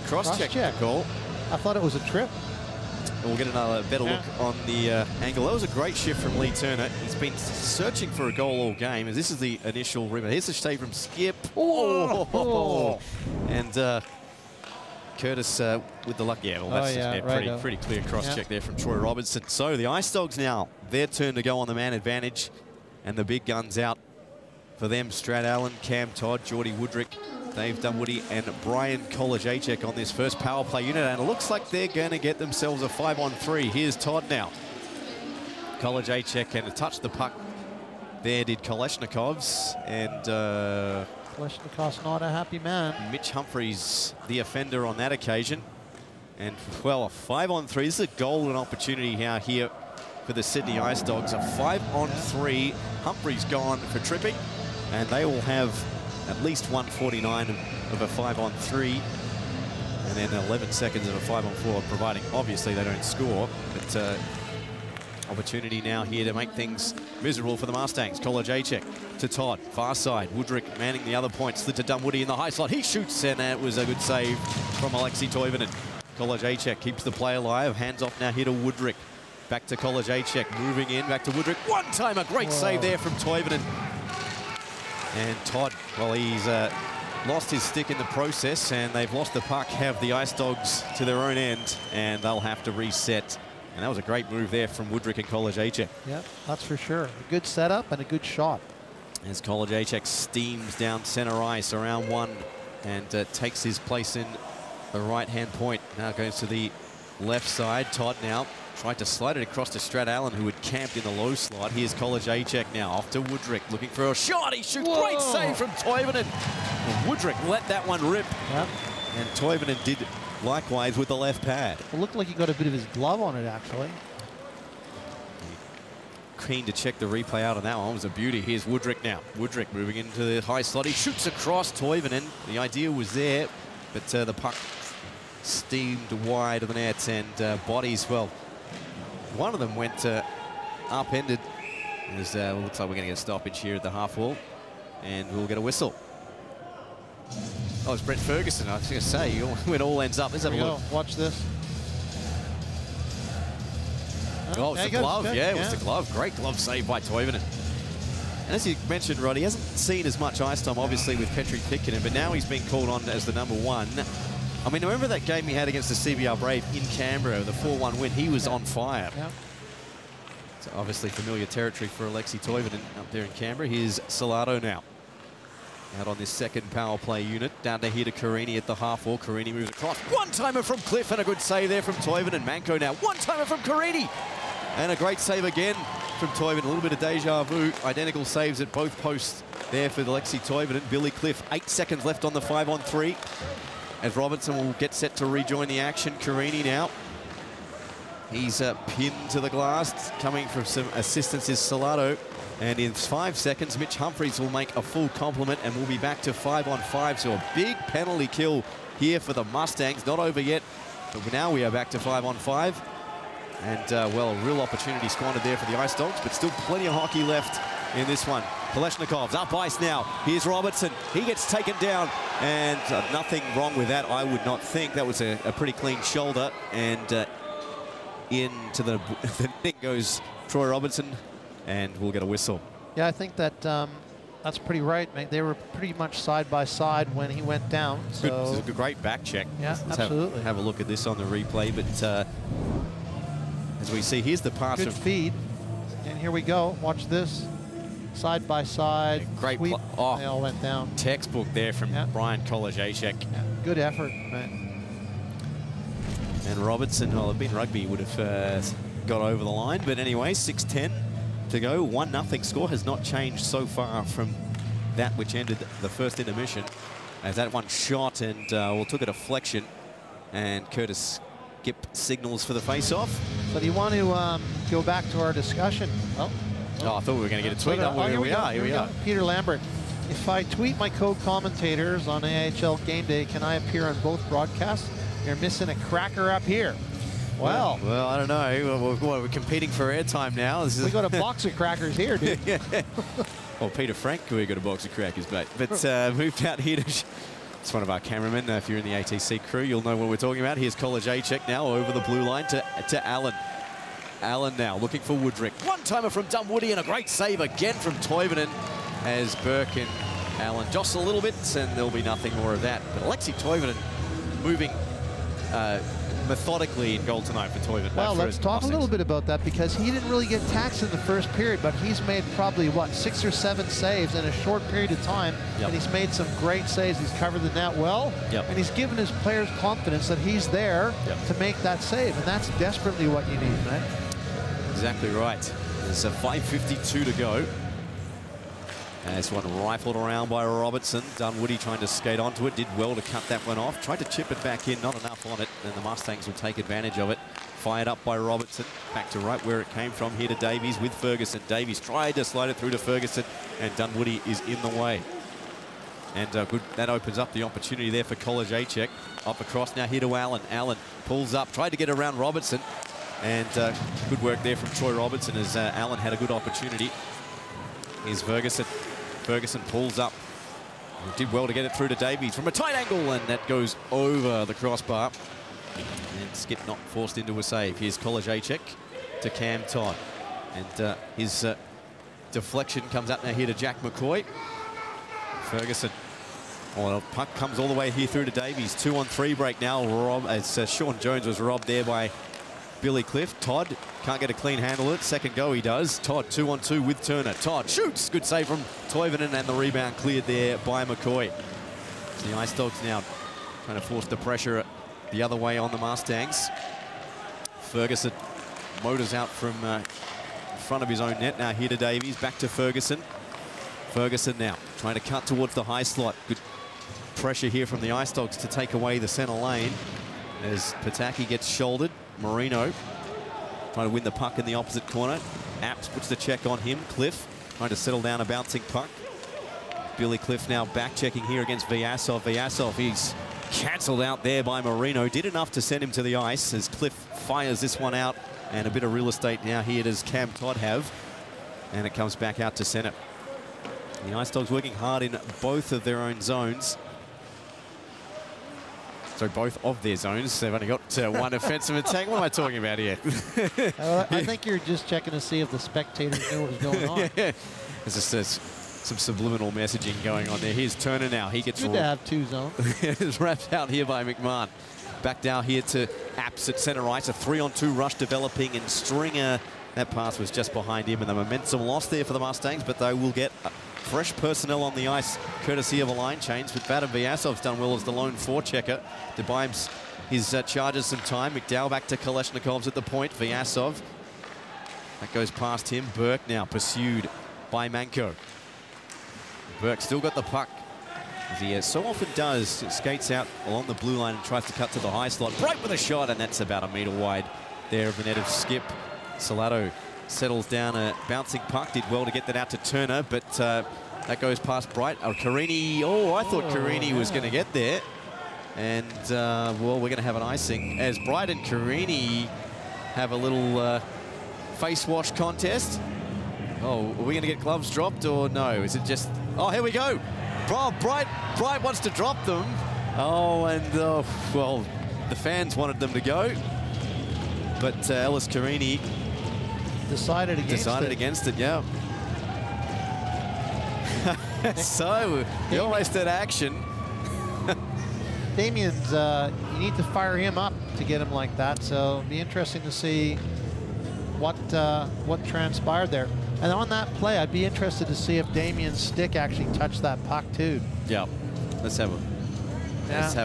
Cross-check the call. I thought it was a trip. We'll get another better look on the angle. That was a great shift from Lee Turner. He's been searching for a goal all game, as this is the initial rebound. Here's the save from Skip. Oh! And Curtis with the luck. Yeah, well, that's pretty clear cross-check there from Troy Robertson. So the Ice Dogs now, their turn to go on the man advantage, and the big guns out for them. Strat Allen, Cam Todd, Geordie Woodrick, Dave Dunwoody and Brian Kolajacek on this first power play unit, and it looks like they're going to get themselves a 5-on-3. Here's Todd now. Kolajacek can touch the puck. There did Kalashnikov's, and Kalashnikov's not a happy man. Mitch Humphreys, the offender on that occasion. And, well, a 5-on-3. This is a golden opportunity here for the Sydney Ice Dogs. A 5-on-3. Humphreys gone for tripping, and they will have at least 1:49 of a 5-on-3, and then 11 seconds of a 5-on-4, providing obviously they don't score. But opportunity now here to make things miserable for the Mustangs. Kolajacek to Todd, far side. Woodrick manning the other point, slid to Dunwoody in the high slot. He shoots, and it was a good save from Alexei Toivonen. Kolajacek keeps the play alive. Hands off now here to Woodrick. Back to Kolajacek, moving in, back to Woodrick. One time, a great save there from Toivonen. And Todd, well, he's lost his stick in the process, and they've lost the puck, have the Ice Dogs to their own end, and they'll have to reset. And that was a great move there from Woodrick and Kolajacek. Yep, that's for sure. A good setup and a good shot. As Kolajacek steams down center ice around one and takes his place in the right-hand point. Now goes to the left side. Todd now tried to slide it across to Strat Allen, who had camped in the low slot. Here's Kolajacek now, off to Woodrick, looking for a shot. He shoots. Whoa. Great save from Toivonen. And Woodrick let that one rip. Yep. And Toivonen did likewise with the left pad. It looked like he got a bit of his glove on it, actually. Keen to check the replay out on that one. It was a beauty. Here's Woodrick now. Woodrick moving into the high slot. He shoots across Toivonen. The idea was there, but the puck steamed wide of the net, and bodies, well, one of them went upended. It looks like we're going to get a stoppage here at the half wall, and we'll get a whistle. Oh, it's Brett Ferguson. I was going to say, when it all ends up. Let's have a look. Watch this. Oh, it's the glove. Yeah, it was the glove. Great glove save by Toivonen. And as you mentioned, Rod, he hasn't seen as much ice time, obviously, with Petri Pitkänen, but now he's been called on as the #1. I mean, remember that game he had against the CBR Brave in Canberra, the 4-1 win? He was on fire. Yep. So obviously familiar territory for Alexei Toivonen up there in Canberra. Here's Salado now. Out on this second power play unit. Down to here to Carini at the half wall. Carini moves across. One-timer from Cliff, and a good save there from Toivonen. Manco now. One-timer from Carini. And a great save again from Toivonen. A little bit of deja vu. Identical saves at both posts there for Alexei Toivonen. Billy Cliff, 8 seconds left on the 5-on-3. As Robertson will get set to rejoin the action. Carini now. He's pinned to the glass. Coming from some assistance is Salado. And in 5 seconds, Mitch Humphreys will make a full complement, and we'll be back to 5-on-5. So a big penalty kill here for the Mustangs. Not over yet, but now we are back to 5-on-5. And, well, a real opportunity squandered there for the Ice Dogs, but still plenty of hockey left in this one. Kalashnikov's up ice now. Here's Robertson. He gets taken down, and nothing wrong with that, I would not think. That was a pretty clean shoulder, and into the net goes Troy Robertson, and we'll get a whistle. Yeah, I think that that's pretty right, mate. They were pretty much side by side when he went down. So it's a great back check. Yeah, Let's absolutely. Have a look at this on the replay, but as we see, here's the pass. Good feed, and here we go. Watch this. side by side. Great sweep. Oh, they all went down. Textbook there from Brian Kolajacek. Yeah, good effort, man. And Robertson, well, it'd been rugby, would have got over the line. But anyway, 6:10 to go. 1-0 score has not changed so far from that which ended the first intermission. As that one shot and took a deflection. And Curtis Skip signals for the face-off. So do you want to go back to our discussion? Oh, I thought we were going to get a tweet. Here we are. Peter Lambert. If I tweet my co-commentators on AHL Game Day, can I appear on both broadcasts? You're missing a cracker up here. Well, I don't know. We're competing for airtime now. We got a box of crackers here, dude. Well, Peter Frank, we got a box of crackers, mate. But moved out here to... It's one of our cameramen. If you're in the ATC crew, you'll know what we're talking about. Here's Kolajacek now over the blue line to Allen. Allen now looking for Woodrick. One-timer from Dunwoody and a great save again from Toivonen as Burke and Allen jostle a little bit, and there'll be nothing more of that. But Alexi Toivonen moving methodically in goal tonight for Toivonen. Well, let's talk a little bit about that, because he didn't really get taxed in the first period, but he's made probably, what, 6 or 7 saves in a short period of time, and he's made some great saves. He's covered the net well, and he's given his players confidence that he's there to make that save, and that's desperately what you need, man. Exactly right. There's a 5:52 to go. And this one rifled around by Robertson. Dunwoody trying to skate onto it. Did well to cut that one off. Tried to chip it back in. Not enough on it. And the Mustangs will take advantage of it. Fired up by Robertson. Back to right where it came from. Here to Davies with Ferguson. Davies tried to slide it through to Ferguson. And Dunwoody is in the way. And good. That opens up the opportunity there for Kolajacek. Up across now here to Allen. Allen pulls up. Tried to get around Robertson. And good work there from Troy Robertson as Allen had a good opportunity. Here's Ferguson. Ferguson pulls up. Did well to get it through to Davies from a tight angle, and that goes over the crossbar. And Skip not forced into a save. Here's Kolajacek to Cam Todd. And his deflection comes up now here to Jack McCoy. Ferguson. Oh, the puck comes all the way here through to Davies. 2-on-3 break now. As Sean Jones was robbed there by Billy Cliff. Todd can't get a clean handle of it. Second go he does. Todd 2-on-2 with Turner. Todd shoots. Good save from Toivonen, and the rebound cleared there by McCoy. So the Ice Dogs now trying to force the pressure the other way on the Mustangs. Ferguson motors out from in front of his own net. Now here to Davies. Back to Ferguson. Ferguson now trying to cut towards the high slot. Good pressure here from the Ice Dogs to take away the center lane as Pataki gets shouldered. Marino trying to win the puck in the opposite corner. Apps puts the check on him. Cliff trying to settle down a bouncing puck. Billy Cliff now back checking here against Vyasov. Vyasov, he's cancelled out there by Marino. Did enough to send him to the ice as Cliff fires this one out. And a bit of real estate now here does Cam Todd have. And it comes back out to center. The Ice Dogs working hard in both of their own zones. So both of their zones. They've only got one offensive attack. What am I talking about here? I think you're just checking to see if the spectators knew what was going on. There's just some subliminal messaging going on there. Here's Turner now. He gets good to have 2 zones. It's wrapped out here by McMahon. Back down here to Apps at center ice. A 3-on-2 rush developing, and Stringer, that pass was just behind him, and the momentum lost there for the Mustangs, but they will get fresh personnel on the ice, courtesy of a line change. But Vadim Vyasov's done well as the lone forechecker to buy his charges some time. McDowell back to Kalashnikov's at the point. Vyasov, that goes past him. Burke now pursued by Manko. Burke still got the puck, as he so often does. Skates out along the blue line and tries to cut to the high slot. Bright with a shot, and that's about a metre wide there of the net of Skip. Salato settles down a bouncing puck. Did well to get that out to Turner, but that goes past Bright. Carini, I thought Carini was going to get there. And, well, we're going to have an icing as Bright and Carini have a little face wash contest. Oh, are we going to get gloves dropped or no? Is it just... Oh, here we go. Bright wants to drop them. Oh, and, well, the fans wanted them to go. But Ellis Carini decided against it, yeah. So, he almost had action. Damien's, you need to fire him up to get him like that, so it'll be interesting to see what transpired there. And on that play, I'd be interested to see if Damien's stick actually touched that puck too. Yeah. Let's have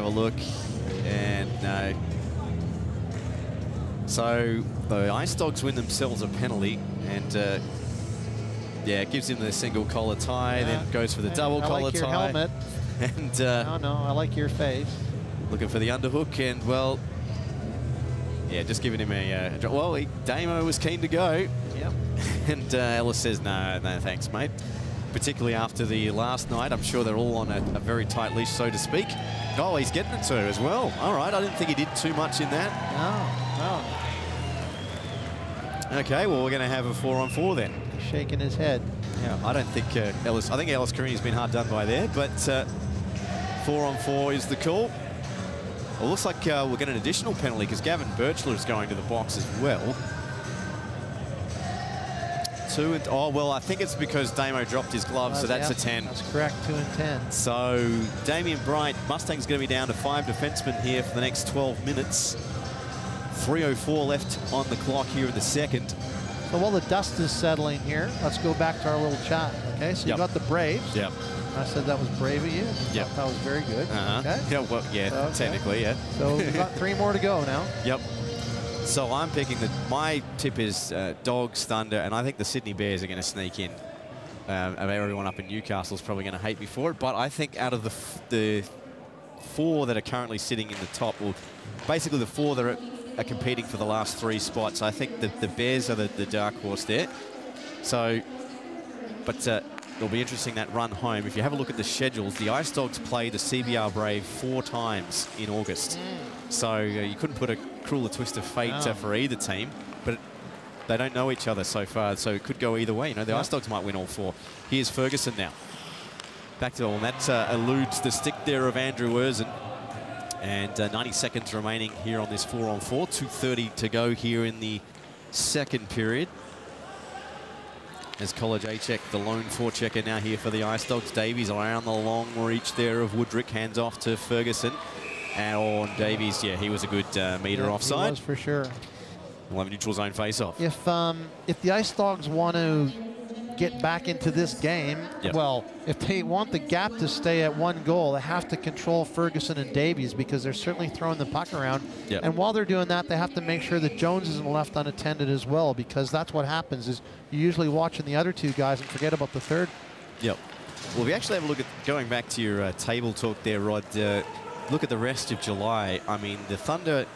a look. And no. So the Ice Dogs win themselves a penalty, and yeah, it gives him the single collar tie, then goes for the double collar tie. I like your helmet. And no, I like your face. Looking for the underhook, and well, yeah, just giving him a well, Damo was keen to go. Yep. And Ellis says, no, thanks, mate. Particularly after the last night, I'm sure they're all on a very tight leash, so to speak. Oh, he's getting it too as well. All right, I didn't think he did too much in that. No. Okay, well, we're going to have a 4-on-4 then. He's shaking his head. Yeah, I don't think Ellis. I think Ellis Carini's been hard done by there, but 4-on-4 is the call. Well, looks like we'll get an additional penalty because Gavin Birchler is going to the box as well. Oh, well, I think it's because Damo dropped his gloves, so that's a 10. That's correct, 2 and 10. So Damien Bright, Mustang's going to be down to 5 defensemen here for the next 12 minutes. 3:04 left on the clock here in the second. So while the dust is settling here, let's go back to our little chat. Okay, so you got the Braves. Yep. I said that was brave of you. Yep. That was very good. Okay. Yeah, well, yeah, technically, yeah. So we've got 3 more to go now. Yep. So I'm picking my tip is Dogs, Thunder, and I think the Sydney Bears are going to sneak in. Everyone up in Newcastle is probably going to hate me for it, but I think out of the 4 that are currently sitting in the top, well, basically the 4 that are competing for the last 3 spots, I think that the Bears are the dark horse there. So, but it'll be interesting that run home. If you have a look at the schedules, the Ice Dogs play the CBR Brave 4 times in August. So you couldn't put a crueler twist of fate for either team, but they don't know each other so far, so it could go either way. You know, the Ice Dogs might win all 4. Here's Ferguson now. Back to all, and that eludes the stick there of Andrew Erzen. And 90 seconds remaining here on this 4-on-4. 2:30 to go here in the second period. As College A-check, the lone forechecker now here for the Ice Dogs. Davies around the long reach there of Woodrick, hands off to Ferguson. And on Davies, yeah, he was a good metre offside. He was for sure. We'll have a neutral zone face-off. If the Ice Dogs want to get back into this game, well, if they want the gap to stay at 1 goal, they have to control Ferguson and Davies because they're certainly throwing the puck around. And while they're doing that, they have to make sure that Jones isn't left unattended as well, because that's what happens is you're usually watching the other 2 guys and forget about the third. Yep. Well, if you actually have a look at, going back to your table talk there, Rod, look at the rest of July. I mean, the Thunder,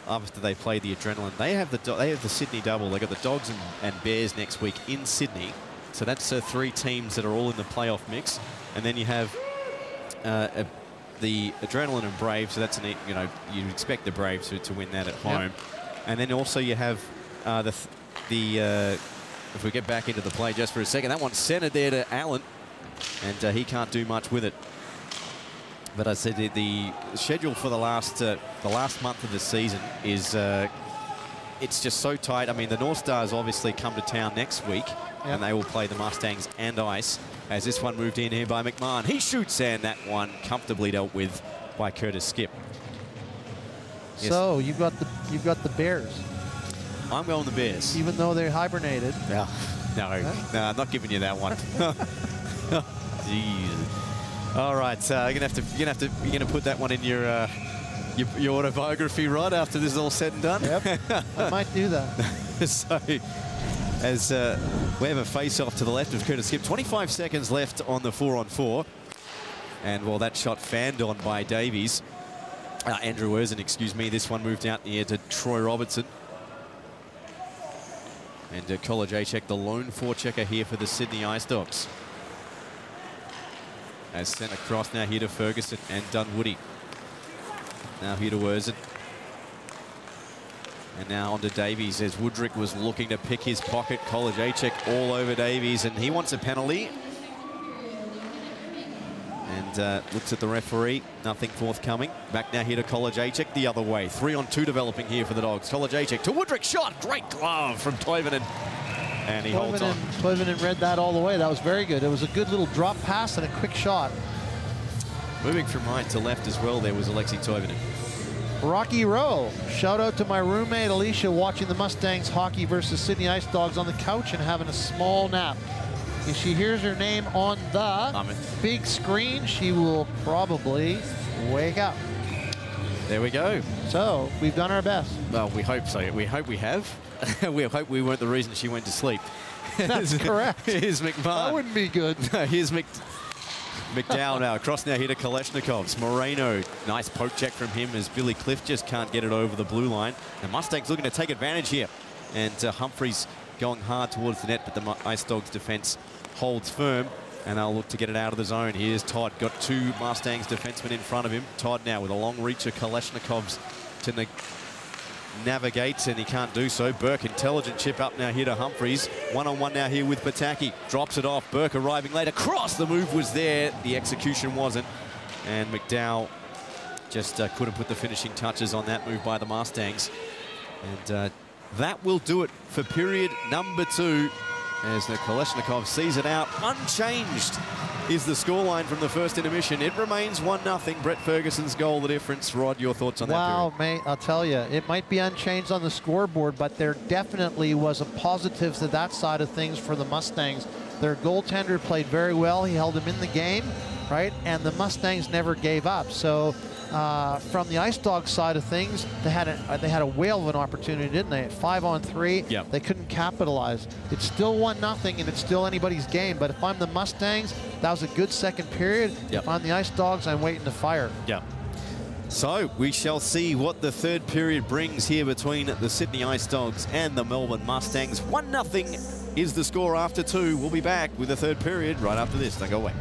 after they play the Adrenaline, they have the Sydney double. They got the Dogs and Bears next week in Sydney. So that's 3 teams that are all in the playoff mix. And then you have the Adrenaline and Braves. So that's, you know, you'd expect the Braves to win that at home. And then also you have if we get back into the play just for a second, that one's centered there to Allen. And he can't do much with it. But I said the schedule for the last month of the season is it's just so tight. I mean, the North Stars obviously come to town next week, and they will play the Mustangs and Ice. As this one moved in here by McMahon, he shoots, and that one comfortably dealt with by Curtis Skip. So you've got the Bears. I'm going the Bears, even though they hibernated. Yeah, no, I'm not giving you that one. Jeez. All right, you're gonna put that one in your autobiography, Rod, after this is all said and done. Yep, I might do that. So, as we have a face-off to the left of Curtis Skip, 25 seconds left on the 4-on-4, and well, that shot fanned on by Davies, Andrew Erzen, excuse me. This one moved out in the air to Troy Robertson, and College A-check, the lone forechecker here for the Sydney Ice Dogs. As sent across now here to Ferguson and Dunwoody. Now here to Erzen. And now on to Davies as Woodrick was looking to pick his pocket. College A-check all over Davies, and he wants a penalty. And looks at the referee, nothing forthcoming. Back now here to College A-check the other way. 3-on-2 developing here for the Dogs. College A-check to Woodrick, shot, great glove from Toivonen. And he holds on. Toivonen read that all the way. That was very good. It was a good little drop pass and a quick shot. Moving from right to left as well, there was Alexei Toivonen. Rocky Row. Shout out to my roommate Alicia watching the Mustangs hockey versus Sydney Ice Dogs on the couch and having a small nap. If she hears her name on the big screen, she will probably wake up. There we go. So we've done our best. Well, we hope so. We hope we have. We hope we weren't the reason she went to sleep. That's correct. Here's McMahon. That wouldn't be good. Here's McDowell now. Across now here to Kalashnikovs. Moreno. Nice poke check from him as Billy Cliff just can't get it over the blue line. The Mustangs looking to take advantage here. And Humphreys going hard towards the net, but the Ice Dogs defense holds firm. And they'll look to get it out of the zone. Here's Todd. Got two Mustangs defensemen in front of him. Todd now with a long reach of Kalashnikovs to navigate, and he can't do so. Burke, intelligent chip up now here to Humphreys. One-on-one now here with Pataki. Drops it off. Burke arriving late across. The move was there. The execution wasn't. And McDowell just couldn't put the finishing touches on that move by the Mustangs. And that will do it for period number 2. As the Kalashnikov sees it out. Unchanged is the scoreline from the first intermission. It remains 1-0. Brett Ferguson's goal, the difference. Rod, your thoughts on that period? Wow, mate, I'll tell you, it might be unchanged on the scoreboard, but there definitely was a positive to that side of things for the Mustangs. Their goaltender played very well. He held him in the game, right? And the Mustangs never gave up. So from the Ice Dogs side of things, they had a whale of an opportunity, didn't they? 5-on-3, yep. They couldn't capitalize. It's still 1-0, and it's still anybody's game. But if I'm the Mustangs, that was a good second period. Yep. If I'm the Ice Dogs, I'm waiting to fire. Yeah. So we shall see what the third period brings here between the Sydney Ice Dogs and the Melbourne Mustangs. 1-0 is the score after 2. We'll be back with the third period right after this. Don't go away.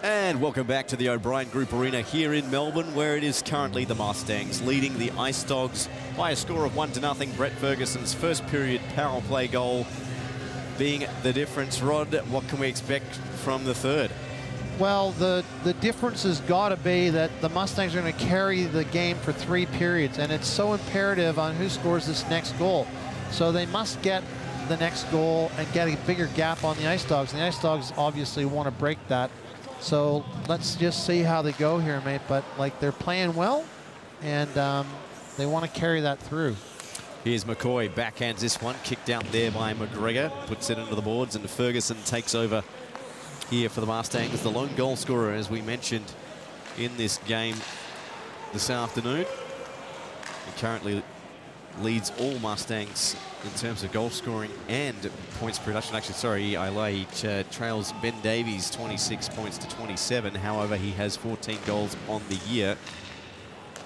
And welcome back to the O'Brien Group Arena here in Melbourne, where it is currently the Mustangs leading the Ice Dogs by a score of 1-0. Brett Ferguson's first period power play goal being the difference. Rod, what can we expect from the third? Well, the difference has got to be that the Mustangs are going to carry the game for 3 periods, and it's so imperative on who scores this next goal. So they must get the next goal and get a bigger gap on the Ice Dogs, and the Ice Dogs obviously want to break that. So let's just see how they go here, mate. But like, they're playing well, and they want to carry that through. Here's McCoy, backhands this one, kicked out there by McGregor, puts it into the boards, and Ferguson takes over here for the Mustangs, the lone goal scorer, as we mentioned in this game this afternoon. He currently leads all Mustangs in terms of goal scoring and points production. Actually, sorry, he trails Ben Davies 26 points to 27. However, he has 14 goals on the year,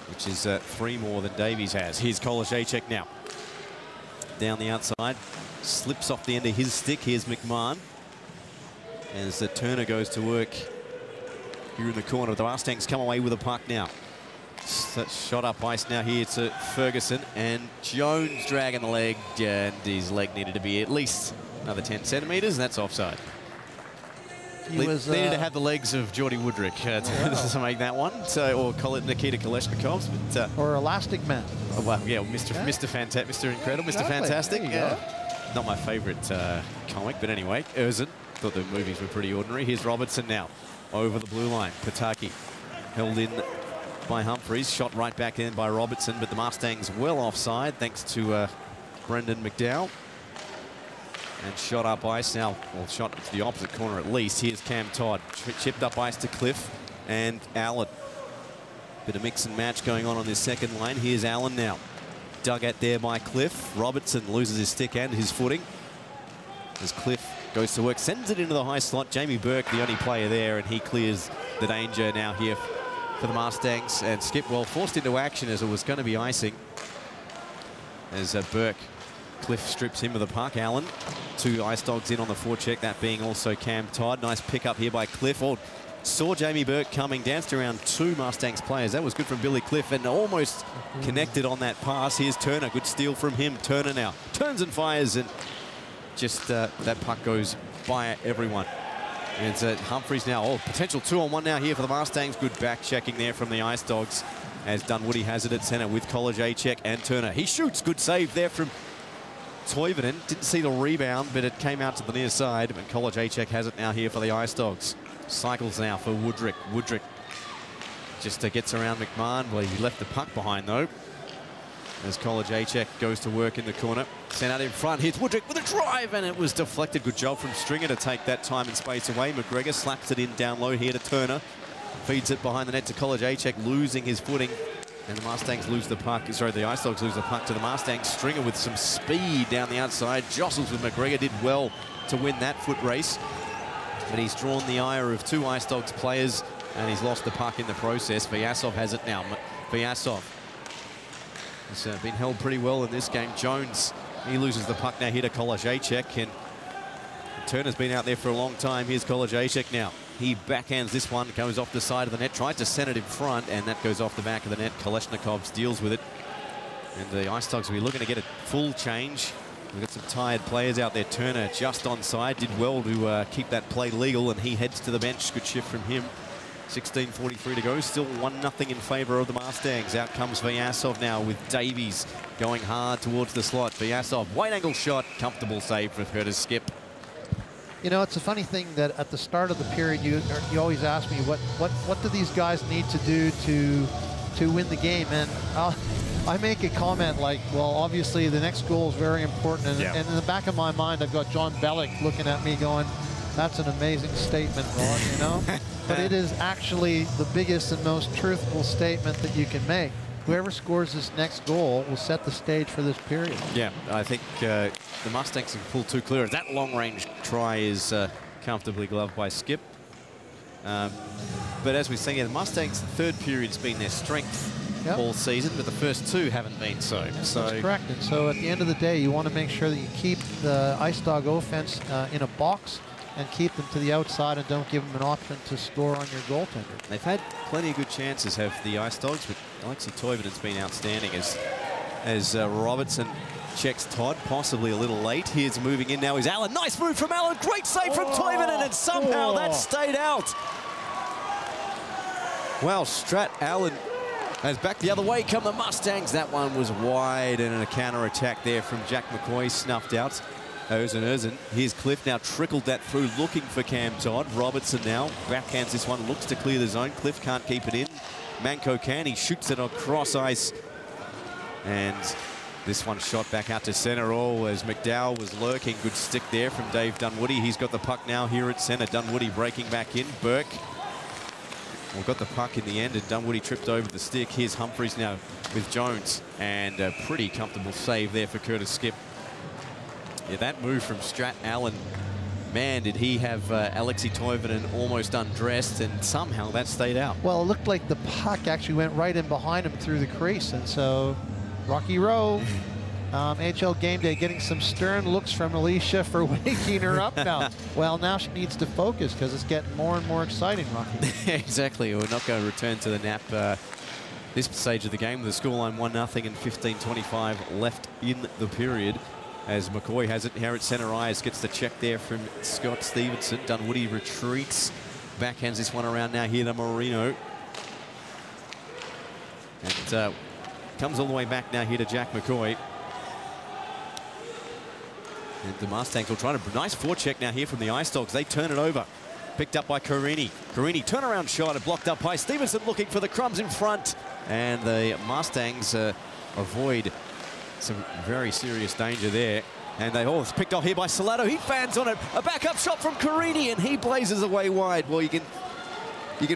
which is 3 more than Davies has. Here's Kolajacek now. Down the outside, slips off the end of his stick. Here's McMahon. As Turner goes to work here in the corner. The Mustangs come away with a puck now. Shot up ice now here to Ferguson, and Jones dragging the leg, and his leg needed to be at least another 10 centimetres, and that's offside. Needed to have the legs of Geordie Woodrick to make that one, or Nikita Kalashnikov's, but or Elastic Man. Oh, well, yeah, Mr. Incredible, Mr. Fantastic. Not my favourite comic, but anyway, Erzin. Thought the movies were pretty ordinary. Here's Robertson now over the blue line. Pataki held in by Humphries, shot right back in by Robertson, but the Mustangs well offside thanks to Brendan McDowell. And shot up ice now, well, shot to the opposite corner at least. Here's Cam Todd, chipped up ice to Cliff and Allen. Bit of mix and match going on this second line. Here's Allen now, dug at there by Cliff. Robertson loses his stick and his footing as Cliff goes to work, sends it into the high slot. Jamie Burke, the only player there, and he clears the danger now here for the Mustangs. And Skip, well, forced into action as it was going to be icing. As Burke, Cliff strips him of the puck. Allen, 2 Ice Dogs in on the forecheck, that being also Cam Todd. Nice pick up here by Cliff. Oh, saw Jamie Burke coming, danced around 2 Mustangs players. That was good from Billy Cliff, and almost connected on that pass. Here's Turner, good steal from him. Turner now turns and fires, and just that puck goes by everyone. And it's Humphries now. Oh, potential 2-on-1 now here for the Mustangs. Good back checking there from the Ice Dogs as Dunwoody has it at centre with Kolajacek and Turner. He shoots. Good save there from Toivonen. Didn't see the rebound, but it came out to the near side. And Kolajacek has it now here for the Ice Dogs. Cycles now for Woodrick. Woodrick just gets around McMahon. Well, he left the puck behind, though. As Kolajacek goes to work in the corner. Sent out in front. Here's Woodrick with a drive, and it was deflected. Good job from Stringer to take that time and space away. McGregor slaps it in down low here to Turner. Feeds it behind the net to Kolajacek, losing his footing. And the Mustangs lose the puck. Sorry, the Ice Dogs lose the puck to the Mustangs. Stringer with some speed down the outside. Jostles with McGregor. Did well to win that foot race. But he's drawn the ire of 2 Ice Dogs players, and he's lost the puck in the process. Vyasov has it now. Vyasov. He's been held pretty well in this game. Jones, he loses the puck now here to Kolajacek, and Turner's been out there for a long time. Here's Kolajacek now. He backhands this one, goes off the side of the net, tries to send it in front, and that goes off the back of the net. Kalashnikov deals with it. And the Ice Dogs will be looking to get a full change. We've got some tired players out there. Turner just onside, did well to keep that play legal, and he heads to the bench. Good shift from him. 16:43 to go, still 1-0 in favour of the Mustangs. Out comes Vyasov now with Davies going hard towards the slot. Vyasov, wide angle shot, comfortable save for Curtis Skip. You know, it's a funny thing that at the start of the period, you always ask me what do these guys need to do to win the game, and I make a comment like, well, obviously the next goal is very important, and, and in the back of my mind, I've got John Bellick looking at me going, that's an amazing statement, Rod, you know? But it is actually the biggest and most truthful statement that you can make. Whoever scores this next goal will set the stage for this period. Yeah, I think the Mustangs can pull 2 clear. That long-range try is comfortably gloved by Skip. But as we're saying, the Mustangs' third period's been their strength all season, but the first 2 haven't been so. That's correct. And so at the end of the day, you want to make sure that you keep the Ice Dog offense in a box and keep them to the outside and don't give them an option to score on your goaltender. They've had plenty of good chances, have the Ice Dogs, but Alexi Toivonen's been outstanding as Robertson checks Todd, possibly a little late. Here's moving in now is Allen. Nice move from Allen. Great save from Toivonen, and somehow that stayed out. Well, Strat Allen has back the other way come the Mustangs. That one was wide, and a counter-attack there from Jack McCoy snuffed out. Erzen. Here's Cliff now trickled that through looking for Cam Todd. Robertson now backhands this one, looks to clear the zone. Cliff can't keep it in. Manco can, he shoots it across ice. And this one shot back out to center. Oh, as McDowell was lurking. Good stick there from Dave Dunwoody. He's got the puck now here at center. Dunwoody breaking back in. Burke got the puck in the end, and Dunwoody tripped over the stick. Here's Humphreys now with Jones, and a pretty comfortable save there for Curtis Skip. Yeah, that move from Strat Allen, man, did he have Alexi Toivonen almost undressed, and somehow that stayed out. Well, it looked like the puck actually went right in behind him through the crease, and so Rocky Rowe, HL Game Day, getting some stern looks from Alicia for waking her up now. Well, now she needs to focus because it's getting more and more exciting, Rocky. Exactly. We're not going to return to the nap this stage of the game. The scoreline 1-0 and 15:25 left in the period. As McCoy has it here at center ice, gets the check there from Scott Stevenson. Dunwoody retreats, backhands this one around now here to Marino. And comes all the way back now here to Jack McCoy. And the Mustangs will try to, nice forecheck now here from the Ice Dogs. They turn it over. Picked up by Carini. Carini, turnaround shot, and blocked up by Stevenson, looking for the crumbs in front. And the Mustangs avoid some very serious danger there. And it's picked off here by Salato. He fans on it. A backup shot from Carini, and he blazes away wide. Well, you can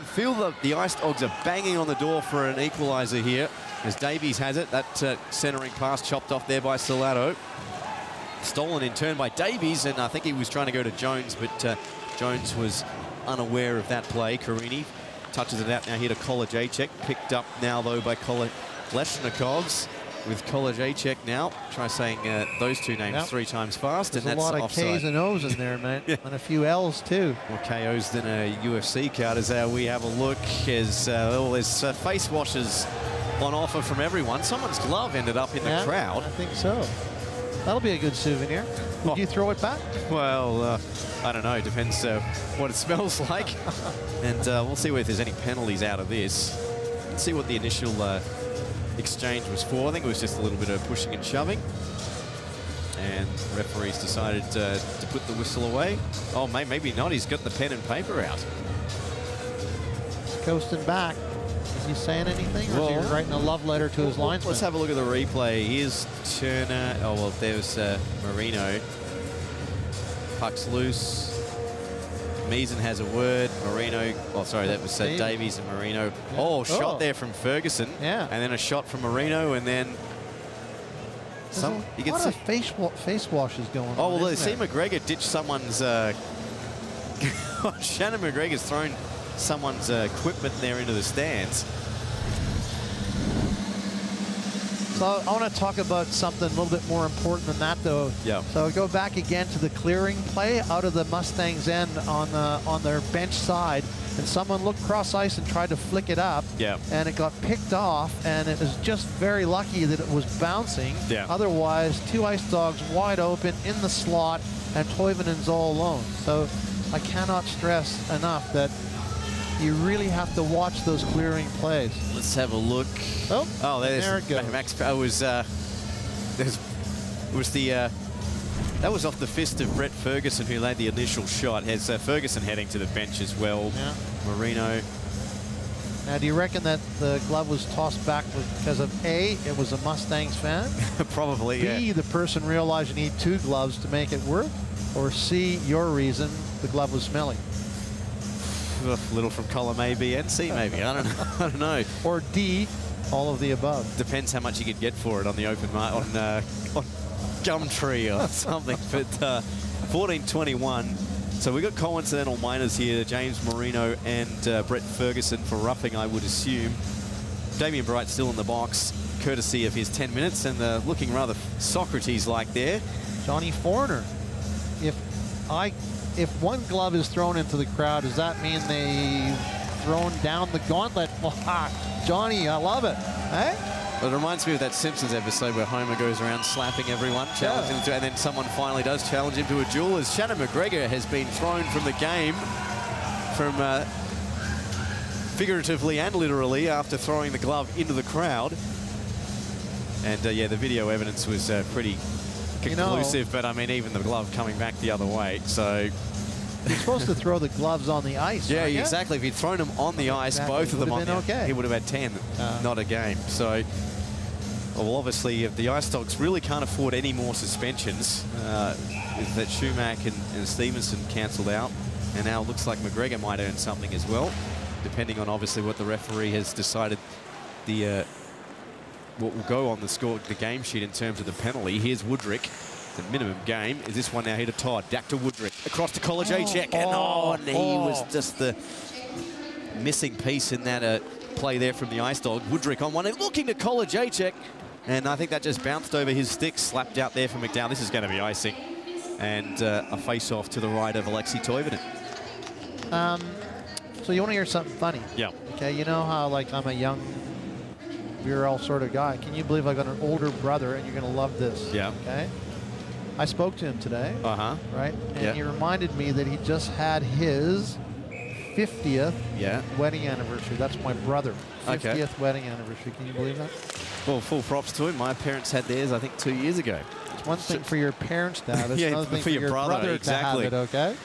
feel the Ice Dogs are banging on the door for an equaliser here, as Davies has it. That centering pass chopped off there by Salato. Stolen in turn by Davies, and I think he was trying to go to Jones, but Jones was unaware of that play. Carini touches it out now here to Kolajacek. Picked up now, though, by Leshnikovs. With Kolajacek now. Try saying those two names 3 times fast. There's and that's a lot of offside. K's and O's in there, man. Yeah. And a few L's, too. More KOs than a UFC card as we have a look. As there's face washes on offer from everyone. Someone's glove ended up in the crowd. I think so. That'll be a good souvenir. Would you throw it back? Well, I don't know. Depends what it smells like. And we'll see if there's any penalties out of this. Let's see what the initial exchange was for. I think it was just a little bit of pushing and shoving. And referees decided to put the whistle away. Oh, maybe not. He's got the pen and paper out. He's coasting back. Is he saying anything, or is he writing a love letter to his linesman? Let's have a look at the replay. Here's Turner. Oh, well, there's Marino. Puck's loose. Meason has a word. Marino. Oh, sorry, that was Davies and Marino. Yeah. Oh, shot there from Ferguson. Yeah. And then a shot from Marino, and then you get some face washes going on. Oh, well, see McGregor ditch someone's. Shannon McGregor's thrown someone's equipment there into the stands. So I want to talk about something a little bit more important than that, though. Yeah. So go back again to the clearing play out of the Mustangs' end on their bench side, and someone looked cross ice and tried to flick it up. Yeah. And it got picked off, and it was just very lucky that it was bouncing. Yeah. Otherwise, 2 Ice Dogs wide open in the slot, and Toivonen's all alone. So I cannot stress enough that you really have to watch those clearing plays. Let's have a look. Oh, there it goes. Max that was off the fist of Brett Ferguson, who laid the initial shot. Has Ferguson heading to the bench as well. Yeah. Marino. Now, do you reckon that the glove was tossed back because of A, it was a Mustangs fan? Probably, B, the person realized you need 2 gloves to make it work? Or C, your reason, the glove was smelly? A little from column A, B, and C, maybe. I don't know. Or D, all of the above. Depends how much you could get for it on the open market, on Gumtree or something. But 14-21. So we got coincidental minors here, James Marino and Brett Ferguson for roughing, I would assume. Damien Bright still in the box, courtesy of his 10 minutes, and looking rather Socrates-like there. Johnny Foreigner. If I if one glove is thrown into the crowd, does that mean they've thrown down the gauntlet? Johnny, I love it. Hey? It reminds me of that Simpsons episode where Homer goes around slapping everyone, challenging them to, and then someone finally does challenge him to a duel, as Shannon McGregor has been thrown from the game, from figuratively and literally, after throwing the glove into the crowd. And yeah, the video evidence was pretty conclusive, but I mean, even the glove coming back the other way, so... You're supposed to throw the gloves on the ice. Yeah, exactly. If he'd thrown them on the ice, both of them on the ice, he would have had 10, not a game. So, well, obviously, if the Ice Dogs really can't afford any more suspensions, that Schumack and Stevenson cancelled out, and now it looks like McGregor might earn something as well, depending on obviously what the referee has decided the what will go on the game sheet in terms of the penalty. Here's Woodrick. The minimum game is this one now here to Todd. Back to Woodrick. Across to College A-check. And he was just the missing piece in that play there from the Ice Dog. Woodrick on one. Looking to College A-check. And I think that just bounced over his stick. Slapped out there for McDowell. This is going to be icing. And a face-off to the right of Alexei Toivonen. So you want to hear something funny? Yeah. Okay, you know how, like, I'm a young virile sort of guy. Can you believe I've got an older brother and you're going to love this? Yeah. Okay. I spoke to him today, right? And he reminded me that he just had his 50th wedding anniversary. That's my brother. 50th wedding anniversary. Can you believe that? Well, full props to him. My parents had theirs, I think, 2 years ago. It's one thing for your parents to have it. It's another thing for your brother exactly. to have it, okay?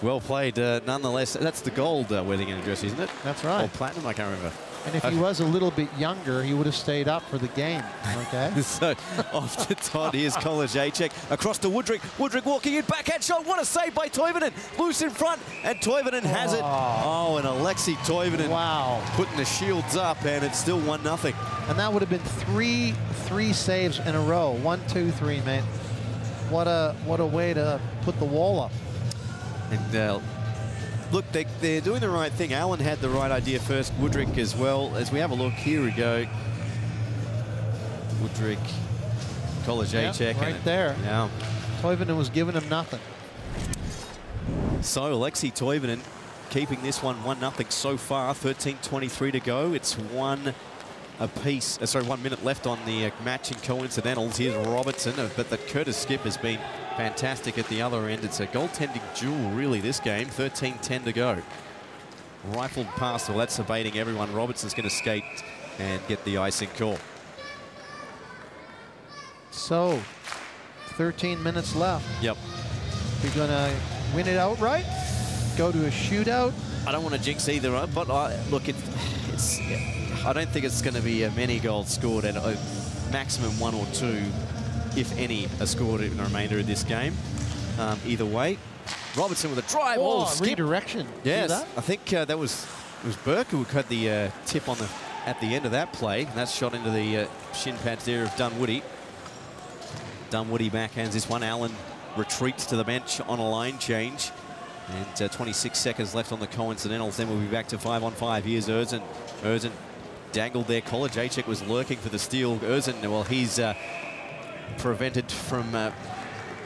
Well played. Nonetheless, that's the gold wedding anniversary, isn't it? That's right. Or platinum, I can't remember. And if he was a little bit younger, he would have stayed up for the game, okay? So off to Todd. Here's College A-check. Across to Woodrick. Woodrick walking in. Backhand shot. What a save by Toivonen. Loose in front. And Toivonen has it. Oh, and Alexei Toivonen putting the shields up. And it's still 1-0. And that would have been three saves in a row. 1, 2, 3, mate. What a way to put the wall up. And look, they're doing the right thing. Allen had the right idea first. Woodrick as well. As we have a look, here we go. Woodrick, College A-check. Right there. Yeah. Toivonen was giving him nothing. So Alexei Toivonen keeping this one 1-0 so far. 13:23 to go. It's 1 apiece. 1 minute left on the match in coincidentals. Here's Robertson, but the Curtis Skip has been fantastic at the other end. It's a goaltending duel, really, this game. 13:10 to go. Rifled past. Well, that's abating everyone. Robertson's going to skate and get the icing call. So, 13 minutes left. Yep. You're going to win it outright? Go to a shootout? I don't want to jinx either, but look, it's. I don't think it's going to be many goals scored, and a maximum 1 or 2, if any, are scored in the remainder of this game. Either way, Robertson with a drive. Redirection. Yes, I think that was Burke who had the tip on at the end of that play, and that's shot into the shin pads there of Dunwoody. Dunwoody backhands this one. Allen retreats to the bench on a line change, and 26 seconds left on the coincidentals. Then we'll be back to 5-on-5. Here's Erzin. Erzin dangled there. College A-check was lurking for the steal. Erzin, well, he's prevented from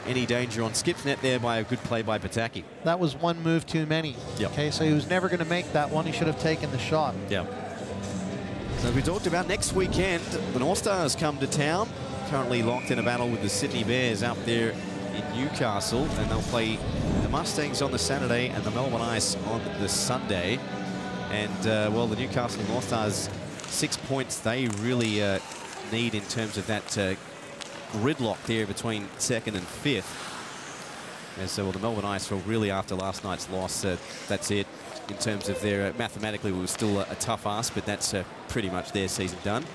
any danger on Skip's net there by a good play by Pataki. That was one move too many. Yep. Okay, so he was never going to make that one. He should have taken the shot. Yeah. So we talked about next weekend, the North Stars come to town. Currently locked in a battle with the Sydney Bears out there in Newcastle, and they'll play the Mustangs on the Saturday and the Melbourne Ice on the Sunday. And well, the Newcastle North Stars, 6 points they really need in terms of that gridlock there between 2nd and 5th. And so, well, the Melbourne Ice, well, really after last night's loss, that's it in terms of their mathematically it was still a tough ask, but that's pretty much their season done.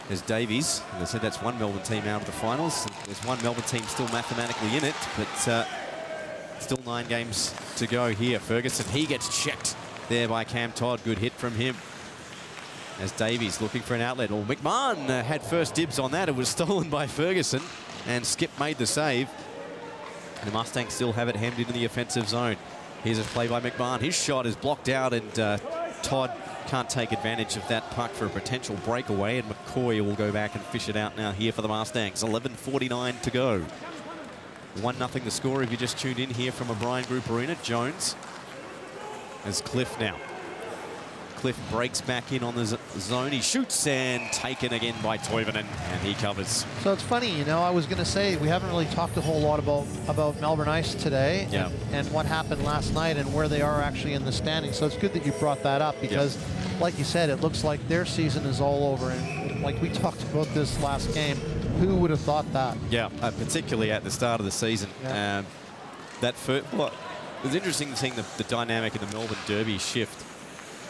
There's Davies, and I said that's one Melbourne team out of the finals. There's one Melbourne team still mathematically in it, but still 9 games to go here. Ferguson, he gets checked there by Cam Todd. Good hit from him. As Davies looking for an outlet. Well, McMahon had first dibs on that. It was stolen by Ferguson, and Skip made the save. The Mustangs still have it hemmed into the offensive zone. Here's a play by McMahon. His shot is blocked out, and Todd can't take advantage of that puck for a potential breakaway, and McCoy will go back and fish it out now here for the Mustangs. 11:49 to go. 1-0 the score if you just tuned in here from O'Brien Group Arena. Jones as Cliff now. Cliff breaks back in on the zone. He shoots and taken again by Toivonen, and he covers. So it's funny, you know, I was going to say we haven't really talked a whole lot about Melbourne Ice today, yeah, and what happened last night and where they are actually in the standings. So it's good that you brought that up because, like you said, it looks like their season is all over. And like we talked about this last game, who would have thought that? Yeah, particularly at the start of the season. Yeah. That first, well, it was interesting seeing the dynamic in the Melbourne Derby shift.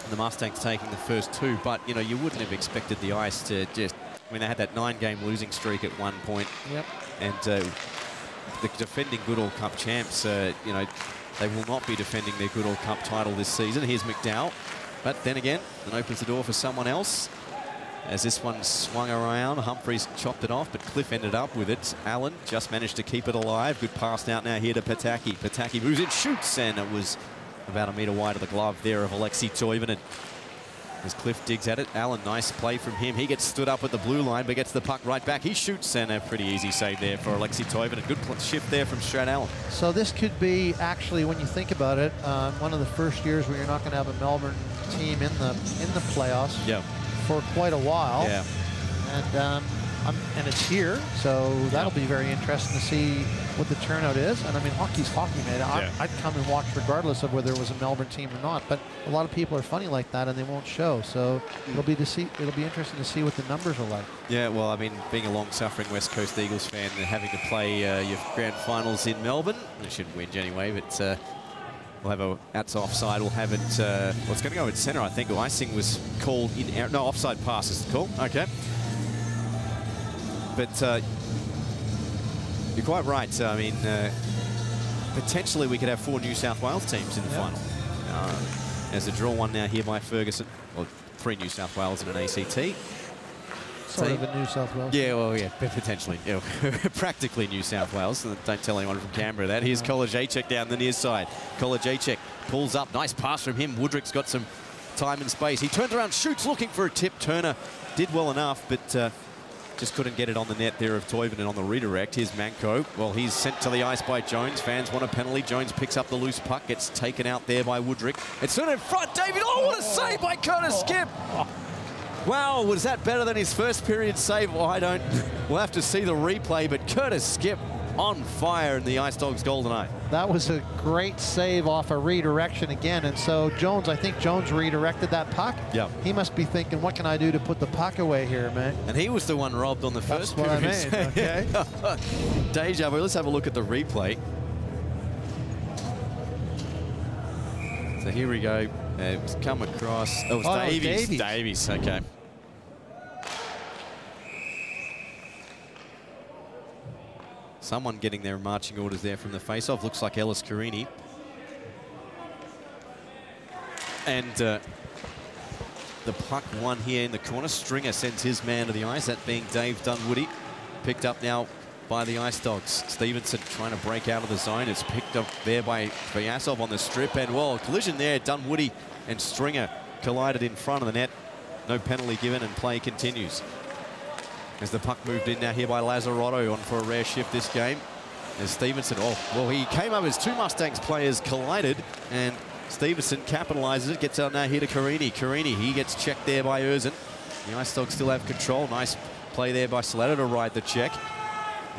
The Mustangs taking the first 2, but you know, you wouldn't have expected the Ice to just, I mean, they had that 9-game losing streak at one point. Yep. And the defending Goodall Cup champs, you know, they will not be defending their Goodall Cup title this season. Here's McDowell, but then again, it opens the door for someone else. As this one swung around, Humphreys chopped it off, but Cliff ended up with it. Allen just managed to keep it alive. Good pass out now here to Pataki. Pataki moves in, shoots, and it was about a metre wide of the glove there of Alexei Toivonen. As Cliff digs at it, Allen, nice play from him. He gets stood up at the blue line, but gets the puck right back. He shoots, and a pretty easy save there for Alexei Toivonen. Good shift there from Strat Allen. So this could be, actually, when you think about it, one of the first years where you're not going to have a Melbourne team in the playoffs for quite a while. Yeah. And it's here, so that'll be very interesting to see what the turnout is. And I mean, hockey's hockey, man. I'd come and watch regardless of whether it was a Melbourne team or not. But a lot of people are funny like that, and they won't show. So it'll be interesting to see what the numbers are like. Yeah, well, I mean, being a long-suffering West Coast Eagles fan and having to play your grand finals in Melbourne, you shouldn't win anyway, but we'll have a that's offside. We'll have it. Well, it's going to go at centre, I think. Icing was called in air. No, offside pass is the call. Okay. But you're quite right. I mean, potentially we could have 4 New South Wales teams in the final. There's a draw one now here by Ferguson. Well, 3 New South Wales and an ACT. Sort of a New South Wales. Yeah, well, yeah, potentially. Yeah. Practically New South Wales. Don't tell anyone from Canberra that. Here's Kolajacek down the near side. Kolajacek pulls up. Nice pass from him. Woodrick's got some time and space. He turns around, shoots, looking for a tip. Turner did well enough, but just couldn't get it on the net there of Toivonen on the redirect. Here's Manko. Well, he's sent to the ice by Jones. Fans want a penalty. Jones picks up the loose puck. Gets taken out there by Woodrick. It's sort of in front. David, oh, what a save by Curtis Skip. Wow, was that better than his first period save? Well, I don't. We'll have to see the replay, but Curtis Skip on fire in the Ice Dogs golden eye. That was a great save off a redirection again. And so Jones, I think Jones redirected that puck. Yeah. He must be thinking, what can I do to put the puck away here, man? And he was the one robbed on the first period. That's what I mean, okay. Deja vu. Let's have a look at the replay. So here we go. It's come across. Oh, it's Davies. Davies, okay. Someone getting their marching orders there from the face-off. Looks like Ellis Carini. And the puck won here in the corner. Stringer sends his man to the ice, that being Dave Dunwoody. Picked up now by the Ice Dogs. Stevenson trying to break out of the zone. It's picked up there by Vyasov on the strip. And, well, collision there. Dunwoody and Stringer collided in front of the net. No penalty given, and play continues. As the puck moved in now here by Lazzarotto on for a rare shift this game. As Stevenson, oh, well, he came up as 2 Mustangs players collided, and Stevenson capitalizes it, gets out now here to Carini. Carini, he gets checked there by Erzin. The Ice Dogs still have control. Nice play there by Salato to ride the check.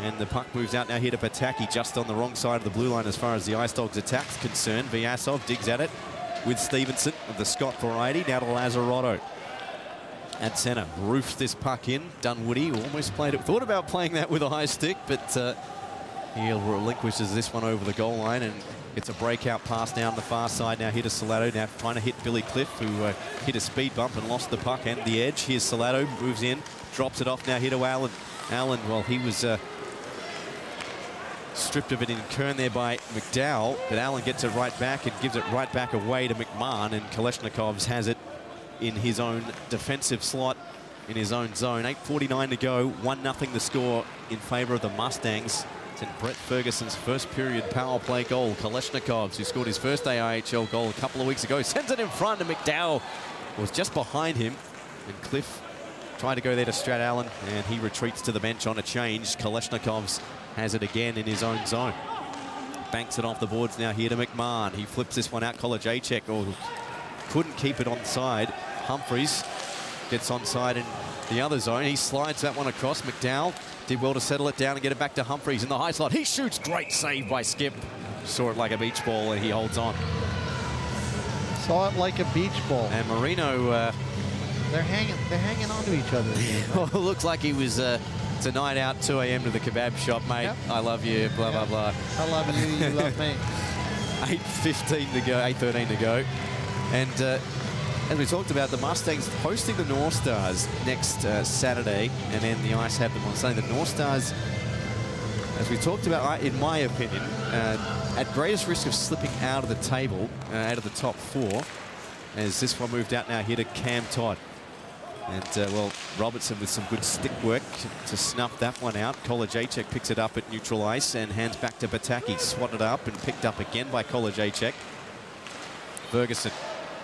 And the puck moves out now here to Pataki, just on the wrong side of the blue line as far as the Ice Dogs attack's concerned. Vyasov digs at it with Stevenson of the Scott variety, now to Lazzarotto. At centre, roofs this puck in. Dunwoody almost played it. Thought about playing that with a high stick, but he relinquishes this one over the goal line, and it's a breakout pass down the far side now here to Salato, now trying to hit Billy Cliff, who hit a speed bump and lost the puck and the edge. Here's Salato, moves in, drops it off now here to Allen. Allen, well, he was stripped of it in Kern there by McDowell, but Allen gets it right back and gives it right back away to McMahon, and Kalashnikovs has it in his own defensive slot, in his own zone. 8:49 to go, 1-0 the score in favour of the Mustangs. It's in Brett Ferguson's first period power play goal. Kalashnikovs, who scored his first AIHL goal a couple of weeks ago, sends it in front, and McDowell was just behind him, and Cliff tried to go there to Strat Allen, and he retreats to the bench on a change. Kalashnikovs has it again in his own zone. Banks it off the boards now here to McMahon. He flips this one out. Kolajacek couldn't keep it onside. Humphries gets onside in the other zone. He slides that one across. McDowell did well to settle it down and get it back to Humphries in the high slot. He shoots. Great save by Skip. Saw it like a beach ball and he holds on. Saw it like a beach ball. And Marino... they're hanging on to each other here, well, it looks like he was... it's a night out, 2 a.m. to the kebab shop, mate. Yep. I love you, blah, blah, blah. I love you, you love me. 8:15 to go, 8:13 to go. And as we talked about, the Mustangs hosting the North Stars next Saturday, and then the Ice have them on Sunday. The North Stars, as we talked about, in my opinion, at greatest risk of slipping out of the table, out of the top 4, as this one moved out now here to Cam Todd. And, well, Robertson with some good stick work to snuff that one out. Kolajacek picks it up at neutral ice and hands back to Bataki. Swatted up and picked up again by Kolajacek. Ferguson.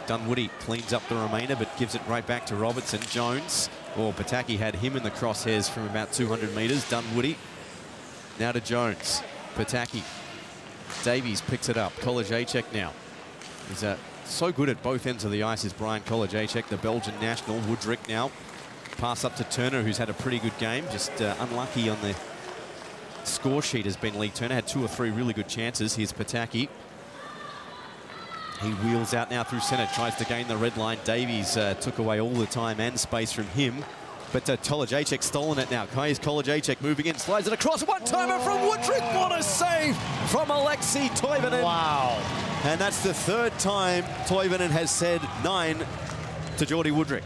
Dunwoody cleans up the remainder but gives it right back to Robertson. Jones. Oh, Bataki had him in the crosshairs from about 200 metres. Dunwoody. Now to Jones. Bataki. Davies picks it up. Kolajacek now. He's so good at both ends of the ice is Brian Kolajacek, the Belgian national. Woodrick now. Pass up to Turner, who's had a pretty good game. Just unlucky on the score sheet has been Lee Turner. Had 2 or 3 really good chances. Here's Pataki. He wheels out now through centre. Tries to gain the red line. Davies took away all the time and space from him. But Kolajacek stolen it now. Here's Kolajacek moving in. Slides it across. One-timer from Woodrick. What a save from Alexei Toivonen. Wow. And that's the 3rd time Toivonen has said 9 to Geordie Woodrick.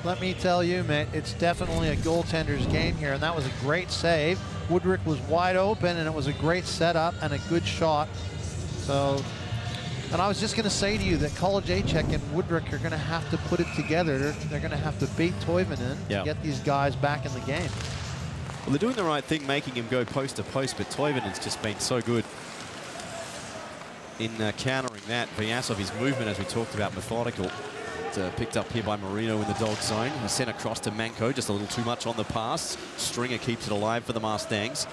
Let me tell you, mate, it's definitely a goaltender's game here, and that was a great save. Woodrick was wide open, and it was a great setup and a good shot. So, and I was just going to say to you that Kolajacek and Woodrick are going to have to put it together. They're going to have to beat Toivonen to get these guys back in the game. Well, they're doing the right thing, making him go post to post, but Toivonen's just been so good in countering that. Vyasov, his movement, as we talked about, methodical. Picked up here by Marino in the dog zone. He sent across to Manco, just a little too much on the pass. Stringer keeps it alive for the Mustangs.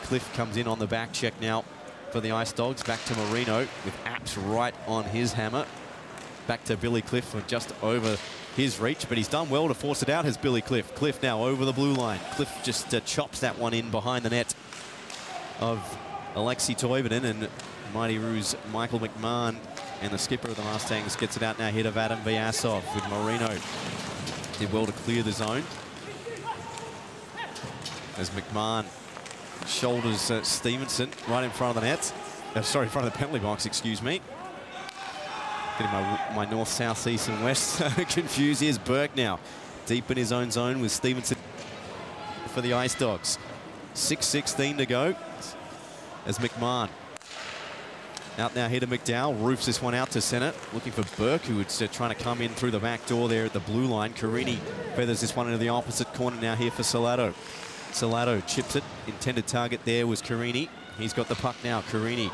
Cliff comes in on the back check now for the Ice Dogs. Back to Marino with Apps right on his hammer. Back to Billy Cliff for just over his reach, but he's done well to force it out, has Billy Cliff. Cliff now over the blue line. Cliff just chops that one in behind the net of Alexei Toivonen, and Mighty Roos Michael McMahon and the skipper of the Mustangs gets it out now here to Vadim Vyasov with Marino. Did well to clear the zone. As McMahon shoulders Stevenson right in front of the net. Sorry, in front of the penalty box, excuse me. Getting my north, south, east and west confused. Here's Burke now. Deep in his own zone with Stevenson for the Ice Dogs. 6:16 to go as McMahon. Out now here to McDowell, roofs this one out to centre, looking for Burke, who was trying to come in through the back door there at the blue line. Carini feathers this one into the opposite corner now here for Salato. Salato chips it, intended target there was Carini. He's got the puck now, Carini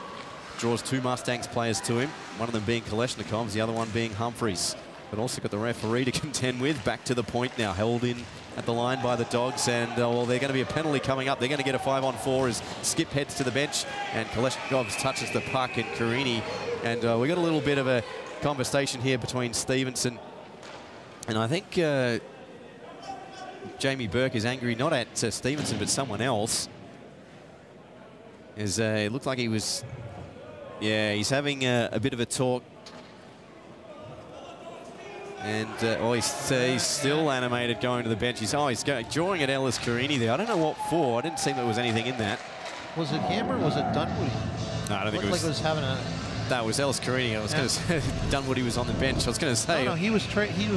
draws 2 Mustangs players to him, one of them being Kalashnikovs, the other one being Humphries. But also got the referee to contend with. Back to the point now, held in at the line by the Dogs, and well, they're going to be a penalty coming up. They're going to get a 5-on-4 as Skip heads to the bench and Kalashnikovs touches the puck and Carini. And we got a little bit of a conversation here between Stevenson and I think Jamie Burke is angry not at Stevenson but someone else. As it looked like he was, he's having a bit of a talk. And he's still animated going to the bench. He's drawing at Ellis Carini there. I don't know what for. I didn't see there was anything in that. Was it him or was it Dunwoody? No, I don't think it was. Like it was having a. That was Ellis Carini. I was going to say Dunwoody was on the bench. I was going to say. No, he was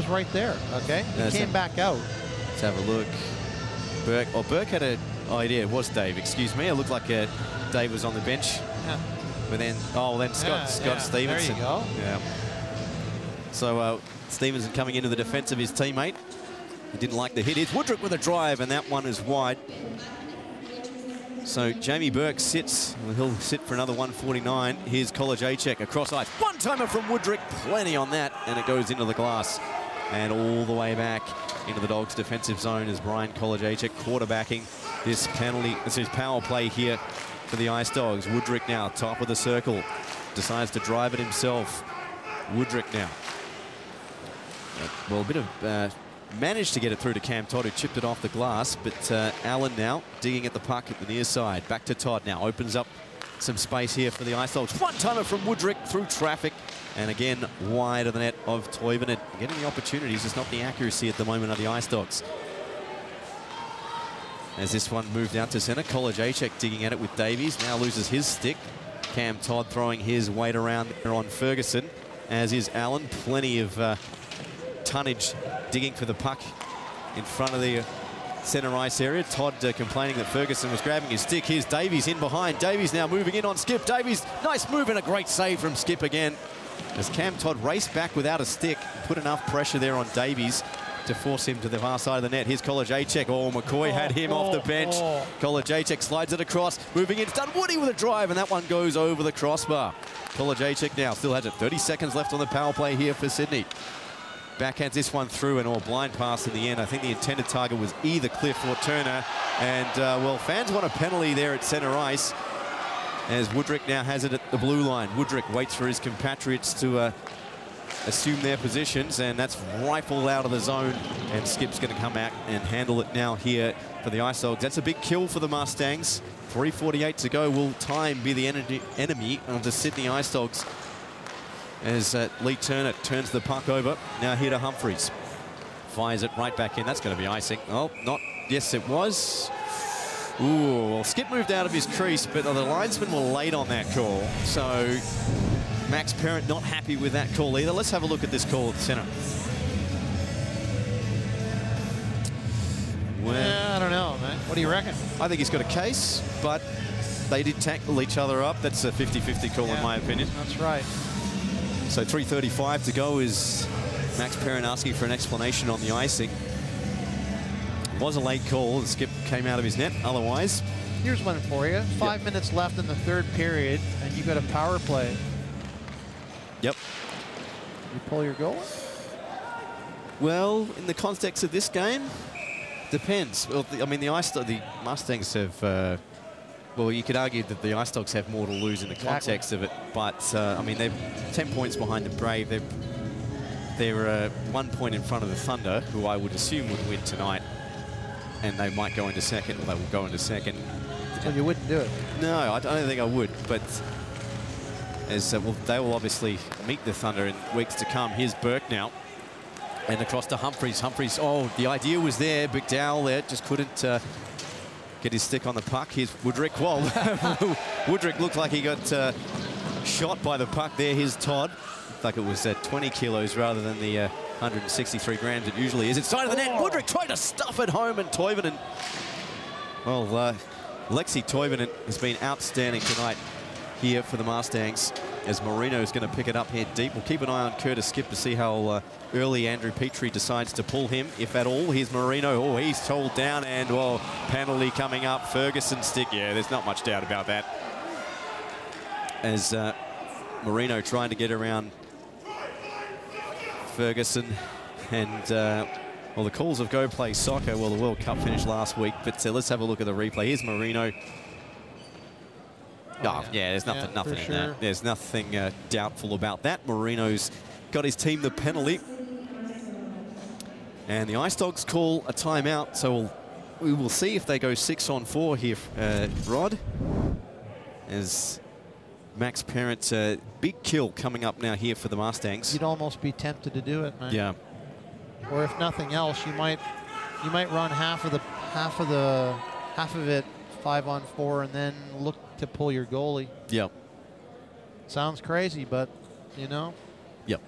right there. Okay, he came back out. Let's have a look. Burke. Oh, Burke had an idea. It was Dave. Excuse me. It looked like Dave was on the bench. Yeah. But then, Scott Stevenson. There you go. Yeah. So. Stevenson coming into the defence of his teammate. He didn't like the hit. It's Woodrick with a drive, and that one is wide. So Jamie Burke sits. Well, he'll sit for another 149. Here's Kolajacek across ice. One-timer from Woodrick. Plenty on that, and it goes into the glass. And all the way back into the Dogs' defensive zone as Brian Kolajacek quarterbacking this penalty. This is power play here for the Ice Dogs. Woodrick now, top of the circle, decides to drive it himself. Woodrick now. Well, a bit of managed to get it through to Cam Todd, who chipped it off the glass, but Allen now digging at the puck at the near side. Back to Todd now, opens up some space here for the Ice Dogs. One-timer from Woodrick through traffic, and again wide of the net of Toivonen. Getting the opportunities, just not the accuracy at the moment of the Ice Dogs. As this one moved out to centre, Kolajacek digging at it with Davies, now loses his stick. Cam Todd throwing his weight around there on Ferguson, as is Allen. Plenty of tonnage digging for the puck in front of the centre ice area. Todd complaining that Ferguson was grabbing his stick. Here's Davies in behind. Davies now moving in on Skip. Davies, nice move and a great save from Skip again. As Cam Todd raced back without a stick, put enough pressure there on Davies to force him to the far side of the net. Here's Kolajacek. Oh, McCoy had him off the bench. Kolajacek slides it across, moving in. It's done Woody with a drive, and that one goes over the crossbar. Kolajacek now still has it. 30 seconds left on the power play here for Sydney. Backhands this one through, and blind pass in the end. I think the intended target was either Cliff or Turner. And, well, fans want a penalty there at centre ice, as Woodrick now has it at the blue line. Woodrick waits for his compatriots to assume their positions, and that's rifled out of the zone, and Skip's going to come out and handle it now here for the Ice Dogs. That's a big kill for the Mustangs. 3:48 to go. Will time be the enemy of the Sydney Ice Dogs? As Lee Turner turns the puck over. Now here to Humphreys. Fires it right back in. That's going to be icing. Oh, not. Yes, it was. Ooh, well, Skip moved out of his crease, but the linesmen were late on that call. So Max Parent not happy with that call either. Let's have a look at this call at the centre. Well, yeah, I don't know, man. What do you reckon? I think he's got a case, but they did tackle each other up. That's a 50-50 call in my opinion. That's right. So 3:35 to go is Max Parent asking for an explanation on the icing. It was a late call. The Skip came out of his net. Otherwise, here's one for you. 5 minutes left in the third period, and you got a power play. Yep. You pull your goal? Well, in the context of this game, depends. Well, I mean, the Mustangs have. Well, you could argue that the Ice Dogs have more to lose in the context of it, but I mean, they're 10 points behind the Brave. They're 1 point in front of the Thunder, who I would assume would win tonight, and they might go into second. Well, they will go into second. So you wouldn't do it? No, I don't think I would. But as well, they will obviously meet the Thunder in weeks to come. Here's Burke now, and across to Humphreys. Humphreys. Oh, the idea was there. McDowell there just couldn't get his stick on the puck. Here's Woodrick. Well, Woodrick looked like he got shot by the puck there. Here's Todd. Looked like it was 20 kilos rather than the 163 grams it usually is. It's side of the net. Woodrick tried to stuff it home, and Toivonen. Well, Lexi Toivonen has been outstanding tonight here for the Mustangs, as Marino is going to pick it up here deep. We'll keep an eye on Curtis Skip to see how early Andrew Petrie decides to pull him, if at all. Here's Marino. Oh, he's told down, and, well, penalty coming up. Ferguson stick. Yeah, there's not much doubt about that. As Marino trying to get around Ferguson, and, well, the calls of Go Play Soccer. Well, the World Cup finished last week, but let's have a look at the replay. Here's Marino. Oh, yeah, there's nothing in that. There's nothing doubtful about that. Marino's got his team the penalty. And the Ice Dogs call a timeout, so we will see if they go 6-on-4 here, Rod. As Max Parent, big kill coming up now here for the Mustangs. You'd almost be tempted to do it, man. Yeah. Or if nothing else, you might run half of it 5-on-4 and then look to pull your goalie. Yep. Sounds crazy, but, you know. Yep.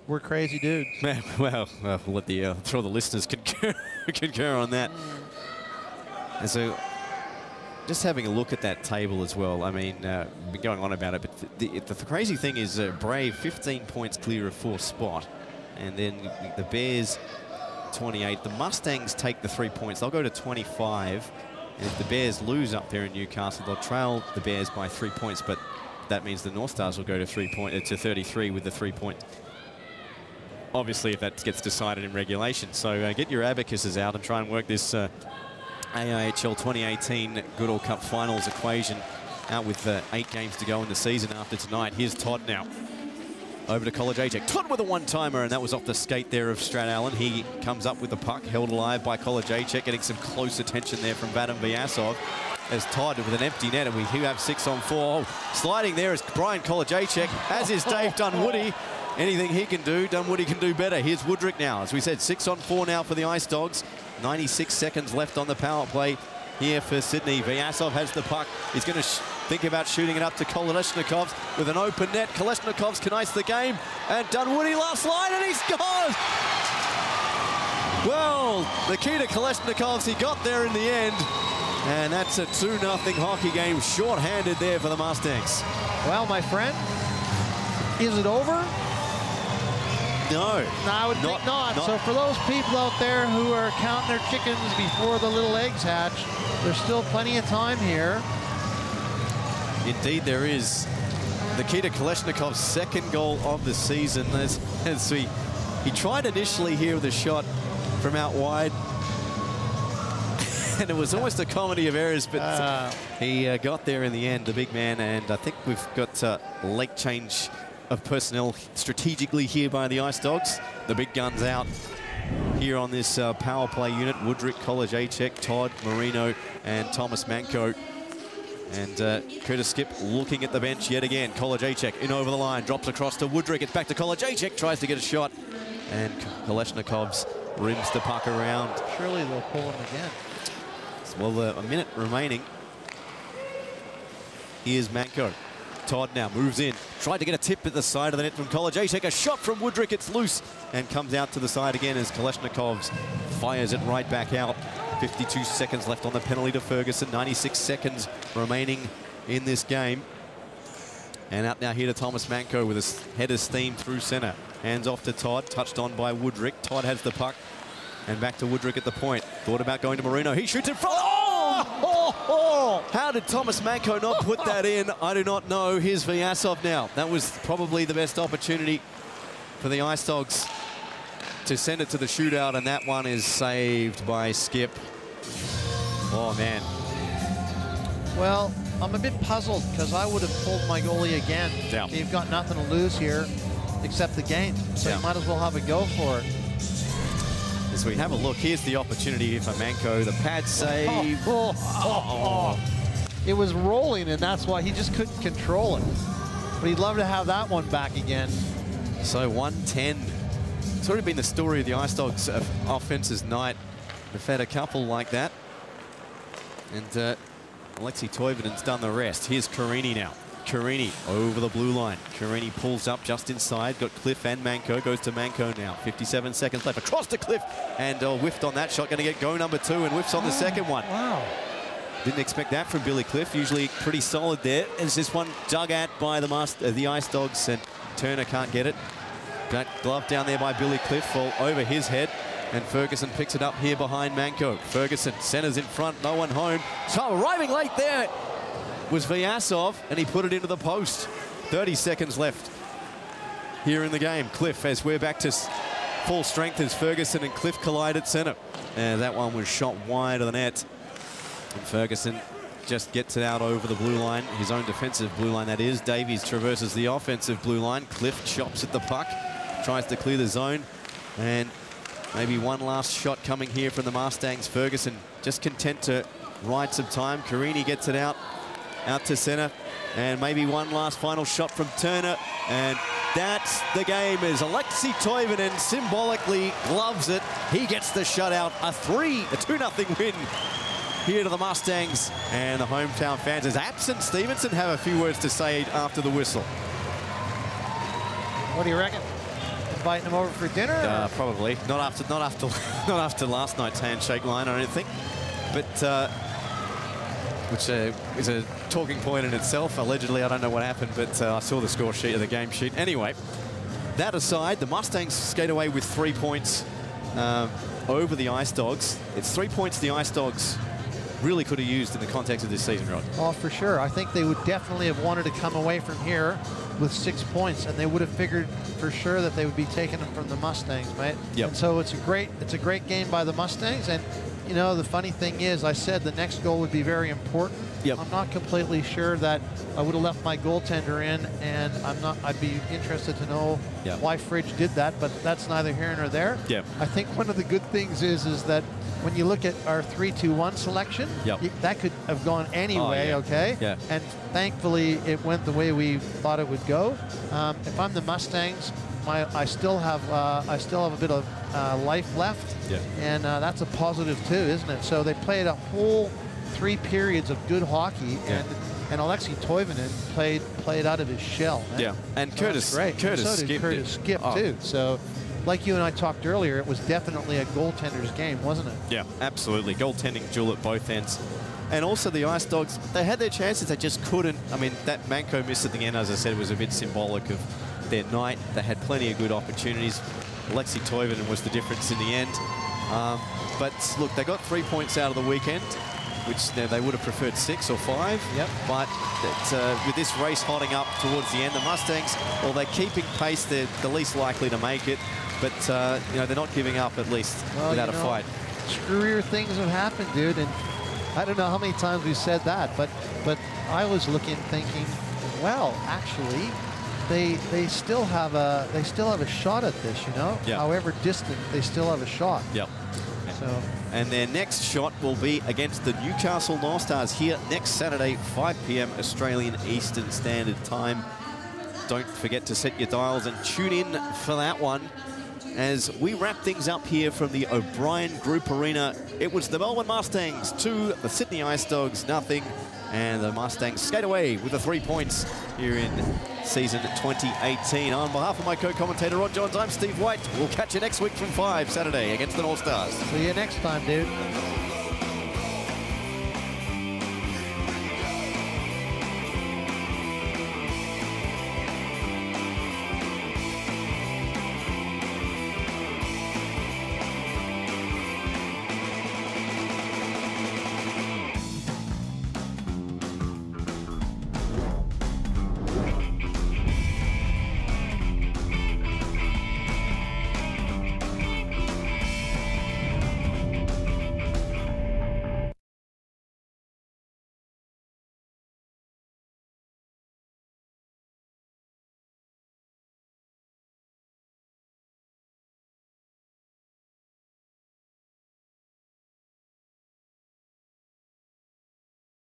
We're crazy dudes. Well, we'll let the throw the listeners concur on that. And so, just having a look at that table as well. I mean, we've been going on about it, but the crazy thing is Brave 15 points clear of fourth spot, and then the Bears 28. The Mustangs take the 3 points. They'll go to 25. And if the Bears lose up there in Newcastle, they'll trail the Bears by 3 points, but that means the North Stars will go to 33 with the 3 point obviously if that gets decided in regulation. So get your abacuses out and try and work this AIHL 2018 Goodall Cup Finals equation out with 8 games to go in the season after tonight. Here's Todd now. Over to College A-Check. Todd with a one-timer, and that was off the skate there of Strat Allen. He comes up with the puck, held alive by College A-Check, getting some close attention there from Vadim Vyasov. As Todd with an empty net, and we do have 6-on-4. Oh, sliding there is Brian College A-Check, as is Dave Dunwoody. Anything he can do, Dunwoody can do better. Here's Woodrick now. As we said, 6-on-4 now for the Ice Dogs. 96 seconds left on the power play here for Sydney. Vyasov has the puck. He's going to think about shooting it up to Kolesnikovs with an open net. Kolesnikovs can ice the game. And Dunwoody last line, and he scores! Well, the key to Kolesnikovs, he got there in the end. And that's a 2-0 hockey game, short-handed there for the Mustangs. Well, my friend, is it over? No. No, I would think not. So for those people out there who are counting their chickens before the little eggs hatch, there's still plenty of time here. Indeed, there is. Nikita Kolesnikov's second goal of the season. He tried initially here with a shot from out wide. And it was almost a comedy of errors, but he got there in the end, the big man. And I think we've got late change of personnel strategically here by the Ice Dogs. The big guns out here on this power play unit. Woodrick, College A-Check, Todd, Marino, and Thomas Manko. And Curtis Skip looking at the bench yet again. College A-Check in over the line, drops across to Woodrick. It's back to College A-Check, tries to get a shot. And Kolesnikovs rims the puck around. Surely they'll pull him again. Well, a minute remaining. Here's Manko. Todd now moves in. Tried to get a tip at the side of the net from College A-Check. A shot from Woodrick. It's loose and comes out to the side again as Kolesnikovs fires it right back out. 52 seconds left on the penalty to Ferguson. 96 seconds remaining in this game. And out now here to Thomas Manko with his header steam through center. Hands off to Todd. Touched on by Woodrick. Todd has the puck. And back to Woodrick at the point. Thought about going to Marino. He shoots in front. Oh! How did Thomas Manko not put that in? I do not know. Here's Vyasov now. That was probably the best opportunity for the Ice Dogs to send it to the shootout, and that one is saved by Skip. Oh, man. Well, I'm a bit puzzled because I would have pulled my goalie again. Yeah. You've got nothing to lose here except the game, so you might as well have a go for it. As we have a look, here's the opportunity here for Manko. The pad save. It was rolling, and that's why he just couldn't control it. But he'd love to have that one back again. So 110. It's already been the story of the Ice Dogs offense's night. They've had a couple like that. And Alexei Toivonen's done the rest. Here's Carini now. Carini over the blue line. Carini pulls up just inside. Got Cliff and Manko. Goes to Manko now. 57 seconds left. Across to Cliff. And whiffed on that shot. Going to get go number 2 and whiffs on the second one. Wow. Didn't expect that from Billy Cliff. Usually pretty solid there. There's this one dug at by the Ice Dogs, and Turner can't get it. That glove down there by Billy Cliff fall over his head. And Ferguson picks it up here behind Manko. Ferguson centers in front. No one home. So arriving late there was Vyasov, and he put it into the post. 30 seconds left here in the game. Cliff, as we're back to full strength as Ferguson and Cliff collide at center. And that one was shot wide of the net. And Ferguson just gets it out over the blue line, his own defensive blue line, that is. Davies traverses the offensive blue line. Cliff chops at the puck, tries to clear the zone. And maybe one last shot coming here from the Mustangs. Ferguson just content to ride some time. Carini gets it out to center, and maybe one last final shot from Turner, and that's the game as Alexei Toivonen symbolically gloves it. He gets the shutout, a 2-0 win here to the Mustangs, and the hometown fans, as absent Stevenson, have a few words to say after the whistle. What do you reckon? Inviting him over for dinner? Probably not after last night's handshake line, I don't think, but. Which is a talking point in itself. Allegedly, I don't know what happened, but I saw the score sheet of the game sheet. Anyway, that aside, the Mustangs skate away with 3 points over the Ice Dogs. It's 3 points the Ice Dogs really could have used in the context of this season, Rod. Oh, for sure. I think they would definitely have wanted to come away from here with 6 points, and they would have figured for sure that they would be taking them from the Mustangs, mate. Yep. And so it's a great game by the Mustangs. And you know, the funny thing is, I said the next goal would be very important. Yep. I'm not completely sure that I would have left my goaltender in, and I'd be interested to know why Fridge did that, but that's neither here nor there. Yep. I think one of the good things is that when you look at our 3-2-1 selection, that could have gone anyway, okay? Yeah. And thankfully, it went the way we thought it would go. If I'm the Mustangs, I still have a bit of life left, and that's a positive too, isn't it? So they played a whole 3 periods of good hockey, and Alexei Toivonen played out of his shell. Man. Yeah, and Curtis Skip too. So, like you and I talked earlier, it was definitely a goaltender's game, wasn't it? Yeah, absolutely. Goaltending duel at both ends. And also the Ice Dogs, they had their chances, they just couldn't. I mean, that Manco miss at the end, as I said, was a bit symbolic of their night. They had plenty of good opportunities. Alexei Toivonen was the difference in the end. But look, they got 3 points out of the weekend, which they would have preferred 6 or 5. Yep. But with this race hotting up towards the end, the Mustangs, well, they're keeping pace. They're the least likely to make it. But, you know, they're not giving up, at least, without a fight. Screwier things have happened, dude. And I don't know how many times we've said that, but I was looking, thinking, well, actually, they still have a shot at this, you know. Yeah. However distant, they still have a shot. Yep. So. And their next shot will be against the Newcastle North Stars here next Saturday, 5 p.m. Australian Eastern Standard Time. Don't forget to set your dials and tune in for that one. As we wrap things up here from the O'Brien Group Arena, it was the Melbourne Mustangs 2, the Sydney Ice Dogs 0, and the Mustangs skate away with the 3 points here in season 2018. On behalf of my co-commentator Rod Johns, I'm Steve White. We'll catch you next week from 5 Saturday against the North Stars. See you next time, dude.